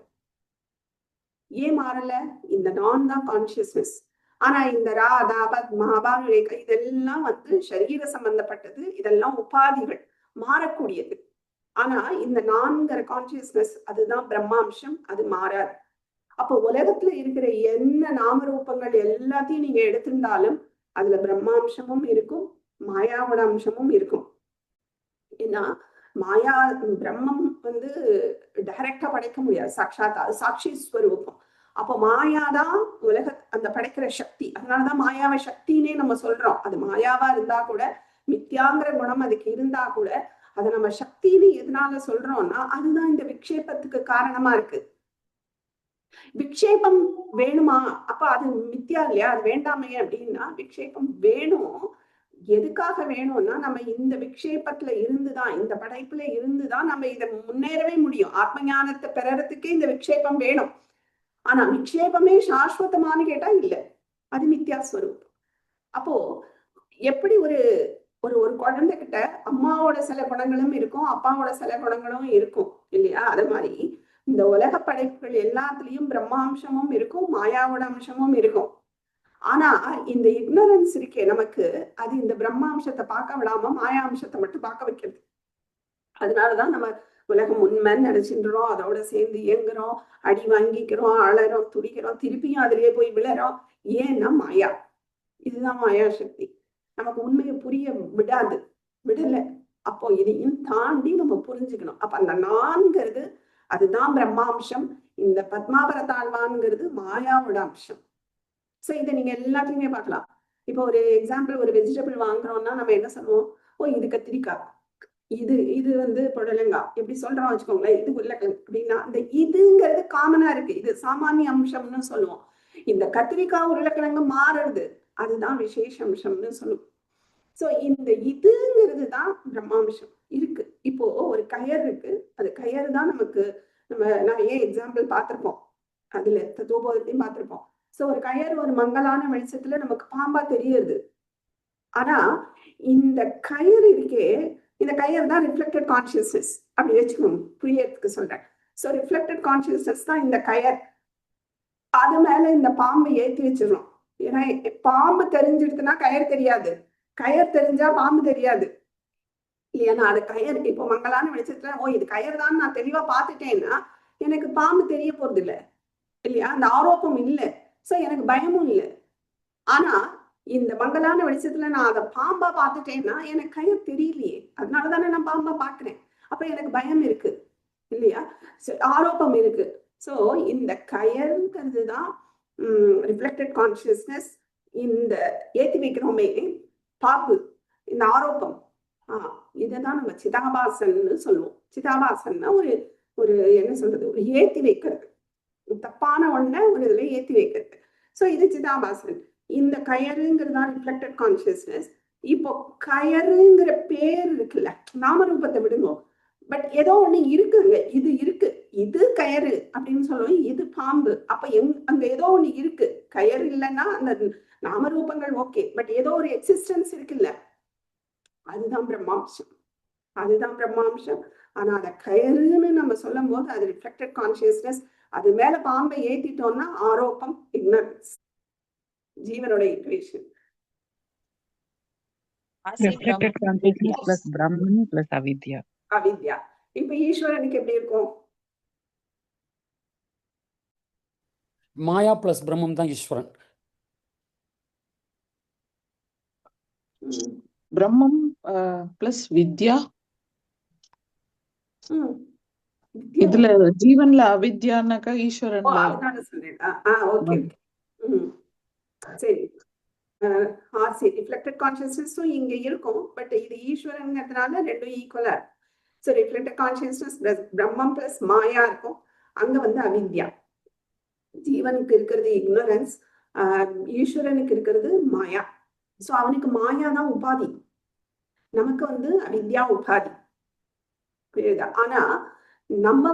ஏன் மாறல? இந்த நான் தான் கான்சியஸ்னஸ். ஆனா இந்த ராதா, பத்மா, பானுரேகா இதெல்லாம் சரீர சம்பந்தப்பட்டது, இதெல்லாம் உபாதிகள், மாறக்கூடியது. ஆனா இந்த நான்கிற கான்சியஸ்னஸ் அதுதான் பிரம்மாம்சம், அது மாறாது. அப்போ உலகத்துல இருக்கிற என்ன நாமரூபங்கள் எல்லாத்தையும் நீங்க எடுத்திருந்தாலும் அதுல பிரம்மாம்சமும் இருக்கும், மாயாவோட அம்சமும் இருக்கும். ஏன்னா மாயா பிரம்மம் டைரக்டா படைக்க முடியாது, சாட்சாத், அது சாட்சி ஸ்வரூபம். அப்போ மாயாதான் உலக அந்த படைக்கிற சக்தி. அதனாலதான் மாயாவை சக்தினே நம்ம சொல்றோம். அது மாயாவா இருந்தா கூட, மித்யாங்கிற குணம் அதுக்கு இருந்தா கூட, அதை நம்ம சக்தின்னு எதனால சொல்றோம்னா அதுதான் இந்த விக்ஷேபத்துக்கு காரணமா இருக்கு. விக்ஷேபம் வேணுமா? அப்ப அது மித்யா இல்லையா? அது வேண்டாமே அப்படின்னா விக்ஷேபம் வேணும். எதுக்காக வேணும்னா நம்ம இந்த விக்ஷேபத்துல இருந்துதான், இந்த படைப்புல இருந்துதான் நம்ம இதை முன்னேறவே முடியும். ஆத்ம ஞானத்தை பெறறதுக்கே இந்த விக்ஷேபம் வேணும். ஆனா விக்ஷேபமே சாஸ்வதமானு கேட்டா இல்ல, அது மித்யாஸ்வரூபம். அப்போ எப்படி ஒரு ஒரு ஒரு குழந்தைகிட்ட அம்மாவோட சில குணங்களும் இருக்கும், அப்பாவோட சில குணங்களும் இருக்கும் இல்லையா? அது மாதிரி இந்த உலக படைப்புகள் எல்லாத்துலயும் பிரம்மாம்சமும் இருக்கும், மாயாவோட அம்சமும் இருக்கும். ஆனா இந்த இக்னரன்ஸ் இருக்கே நமக்கு, அது இந்த பிரம்மாம்சத்தை பார்க்க விடாம மாயா அம்சத்தை மட்டும் பார்க்க வைக்கிறது. அதனாலதான் நம்ம உலகம் உண்மைன்னு நினைச்சின்றோம், அதோட சேர்ந்து இயங்குறோம், அடி வாங்கிக்கிறோம், அழறோம், துடிக்கிறோம், திருப்பியும் அதுலயே போய் விழறோம். ஏன்னா மாயா, இதுதான் மாயா சக்தி. நமக்கு உண்மையை புரிய விடல. அப்போ இதையும் தாண்டி நம்ம புரிஞ்சுக்கணும். அப்ப அந்த நான்கிறது அதுதான் பிரம்மாம்சம், இந்த பத்மாபரத்தாழ்வான்ங்கிறது மாயாவோட அம்சம். சோ இதை நீங்க எல்லாத்தையுமே பார்க்கலாம். இப்போ ஒரு எக்ஸாம்பிள், ஒரு வெஜிடபிள் வாங்குறோம்னா நம்ம என்ன சொல்லுவோம்? ஓ இது கத்திரிக்காய், இது புடலங்காய், எப்படி சொல்றோம் வச்சுக்கோங்களேன், இது உருளைக்கிழங்கு அப்படின்னா இந்த இதுங்கிறது காமனா இருக்கு, இது சாமானிய அம்சம்னு சொல்லுவோம். இந்த கத்திரிக்காய் உருளைக்கிழங்கு மாறுறது, அதுதான் விசேஷ அம்சம்னு சொல்லுவோம். சோ இந்த இதுங்கிறது தான் பிரம்மாம்சம் இருக்கு. இப்போ ஒரு கயர் இருக்கு, அது கயறு தான் நமக்கு, நம்ம நிறைய எக்ஸாம்பிள் பார்த்திருப்போம், அதுல தத்துவபோதத்தையும் பார்த்திருப்போம். சோ ஒரு கயர் ஒரு மங்கலான வெளிச்சத்துல நமக்கு பாம்பா தெரியுது. ஆனா இந்த கயிறு இருக்கே, இந்த கயிறு தான் ரிஃப்ளெக்டட் கான்சியஸ்னஸ் அப்படி வச்சுக்கணும், புரியறதுக்கு சொல்றேன். சோ ரிஃப்ளெக்டட் கான்சியஸ்னஸ் தான் இந்த கயர். அது மேல இந்த பாம்பை ஏற்றி வச்சிடணும். ஏன்னா பாம்பு தெரிஞ்சிடுதுன்னா கயர் தெரியாது, கயர் தெரிஞ்சா பாம்பு தெரியாது இல்லையா? அது கயர் இப்போ மங்கலான வெளிச்சத்துல ஓ இது கயர் தான் நான் தெளிவா பார்த்துட்டேன்னா எனக்கு பாம்பு தெரிய போறது இல்லை இல்லையா? அந்த ஆரோப்பம் இல்லை, சோ எனக்கு பயமும் இல்லை. ஆனா இந்த மங்கலான வெளிச்சத்துல நான் அதை பாம்பா பார்த்துட்டேன்னா எனக்கு கயர் தெரியலையே, அதனாலதானே நான் பாம்பா பாக்குறேன். அப்ப எனக்கு பயம் இருக்கு இல்லையா? ஆரோப்பம் இருக்கு. சோ இந்த கயர்ங்கிறது தான் ரிஃப்ளெக்டட் கான்சியஸ்னஸ். இந்த ஏத்தி வைக்கிறோமே பாம்பு, இந்த ஆரோப்பம், இதைதான் நம்ம சிதாபாசன்னு சொல்லுவோம். சிதாபாசன்னா ஒரு ஒரு என்ன சொல்றது, ஒரு ஏத்தி வைக்கிறது, தப்பான ஒண்ண ஒரு இதுல ஏத்தி வைக்கிறது. சோ இது சிதாபாசன். இந்த கயறுங்கிறதா ரிஃப்ளெக்டட் கான்சியஸ்னஸ். இப்போ கயறுங்கிற பேர் இருக்குல்ல, நாமரூபத்தை விடுங்க, பட் ஏதோ ஒண்ணு இருக்குங்க, இது இருக்கு, இது கயறு அப்படின்னு சொல்லுவோம், இது பாம்பு. அப்ப அங்க ஏதோ ஒண்ணு இருக்கு. கயறு இல்லைன்னா அந்த நாமரூபங்கள் ஓகே, பட் ஏதோ ஒரு எக்ஸிஸ்டன்ஸ் இருக்குல்ல, அதுதான் பிரம்மாம்சம், அதுதான் பிரம்மாம்சம். ஆனா அத கயறுன்னு நம்ம சொல்லும் போது அது ரிஃப்ளெக்டட் கான்சியஸ்னஸ். அது மேல பாம்பை ஏத்திட்டோம்னா ஆரோப்பம், இக்னரன்ஸ், ஜீவனோட ஈக்குவேஷன். அவித்யா. இப்ப ஈஸ்வரனுக்கு எப்படி இருக்கும்? மாயா பிளஸ் பிரம்மம் தான் ஈஸ்வரன். பிரம்மம் பிளஸ் வித்யா. இதுல ஜீவன்ல அவித்யானாக்கா ஈஸ்வரன்ல சரி. ரிஃப்ளெக்டட் கான்சியஸ்னஸும் இங்க இருக்கும், பட் இது ஈஸ்வரங்கிறதுனால ரெண்டும் ஈக்குவலா இருக்கும். ஸோ ரிஃப்ளெக்டட் கான்சியஸ்னஸ் பிளஸ் பிரம்மம் பிளஸ் மாயா இருக்கும். அங்க அவித்யா. ஜீவனுக்கு இருக்கிறது இக்னோரன்ஸ், ஈஸ்வரனுக்கு இருக்கிறது மாயா. சோ அவனுக்கு மாயா தான் உபாதி, நமக்கு அவித்யா உபாதி. புரியுதா? ஆனா நம்ம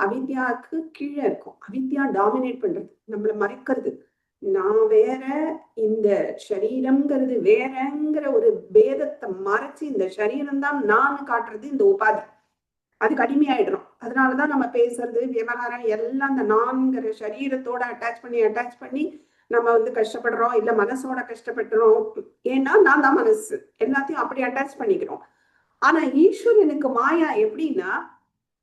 அவித்யாவுக்கு கீழே இருக்கும். அவித்யா டாமினேட் பண்றது, நம்மள மறைக்கிறது. நான் வேற, இந்த சரீரம்ங்கிறது வேறங்கிற ஒரு பேதத்தை மறைச்சு இந்த சரீரம் தான் நான் காட்டுறது இந்த உபாதி. அது கடுமையாயிடும். அதனாலதான் நம்ம பேசுறது விவகாரம் எல்லாம் அந்த நான்கிற சரீரத்தோட அட்டாச் பண்ணி நம்ம வந்து கஷ்டப்படுறோம், இல்ல மனசோட கஷ்டப்படுறோம். ஏன்னா நான் தான் மனசு, எல்லாத்தையும் அப்படி அட்டாச் பண்ணிக்கிறோம். ஆனா ஈஸ்வரனுக்கு மாயா எப்படின்னா,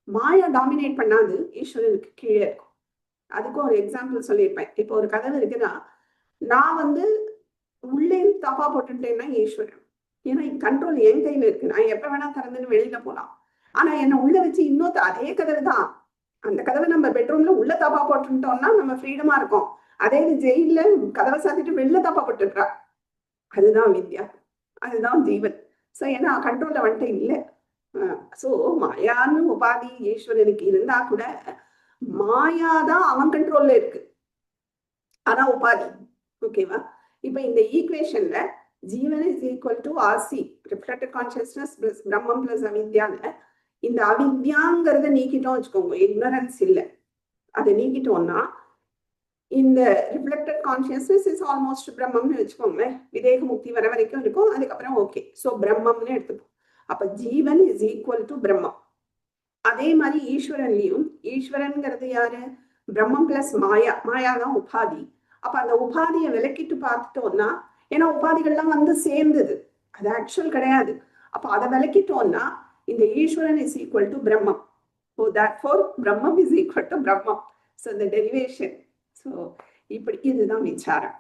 மாயா டாமினேட் பண்ணாது, ஈஸ்வரனுக்கு கீழே இருக்கும். அதுக்கும் ஒரு எக்ஸாம்பிள் சொல்லியிருப்பேன். இப்போ ஒரு கதவு இருக்குன்னா, நான் வந்து உள்ளே தப்பா போட்டுட்டேன்னா ஈஸ்வரன், ஏன்னா கண்ட்ரோல் என் கையில இருக்கு, நான் எப்ப வேணா திறந்துன்னு வெளியில போலாம். ஆனா என்ன உள்ள வச்சு இன்னொரு அதே கதவு தான், அந்த கதவை நம்ம பெட்ரூம்ல உள்ள தப்பா போட்டுட்டோம்னா நம்ம ஃப்ரீடமா இருக்கோம். அதே இது ஜெயில கதவை சாத்திட்டு வெளில தப்பா போட்டுடுறா. அதுதான் வித்யா, அதுதான் ஜீவன். சோ ஏன்னா கண்ட்ரோல்ல வந்துட்டு இல்லை. சோ மாயான்னு உபாதி ஈஸ்வரனுக்கு இருந்தா கூட மாயாதான் அவன் கண்ட்ரோல்ல இருக்கு, அதான் உபாதி. ஓகேவா? இப்ப இந்த ஈக்குவேஷன்ல ஜீவன் is equal to RC, reflected consciousness plus பிரம்மம் பிளஸ் அவித்யால இந்த அவித்யாங்கிறத நீக்கிட்டோம் வச்சுக்கோங்க, இக்னரன்ஸ் இல்லை, அதை நீக்கிட்டோம்னா இந்த ரிஃப்ளெக்டட் கான்சியஸ்னஸ் இஸ் ஆல்மோஸ்ட் பிரம்மம்னு வச்சுக்கோங்களேன். விதேக முக்தி வர வரைக்கும் இருக்கும், அதுக்கப்புறம் ஓகே. ஸோ பிரம்மம்னு எடுத்துப்போம். அப்ப ஜீவன் இஸ் ஈக்குவல் டு பிரம்மம். அதே மாதிரி ஈஸ்வரன்லயும், ஈஸ்வரன்ங்கிறது யாரு? பிரம்மம் பிளஸ் மாயா, மாயாதான் உபாதி. அப்ப அந்த உபாதியை விலக்கிட்டு பார்த்துட்டோம்னா, ஏன்னா உபாதிகள்லாம் வந்து சேர்ந்தது, அது ஆக்சுவல் கிடையாது. அப்ப அதை விலக்கிட்டோம்னா இந்த ஈஸ்வரன் இஸ் ஈக்குவல் டு பிரம்மம். So therefore பிரம்மம் இஸ் ஈக்குவல் டு பிரம்மம். ஸோ இந்த டெரிவேஷன். ஸோ இப்படி இதுதான் விசாரம்.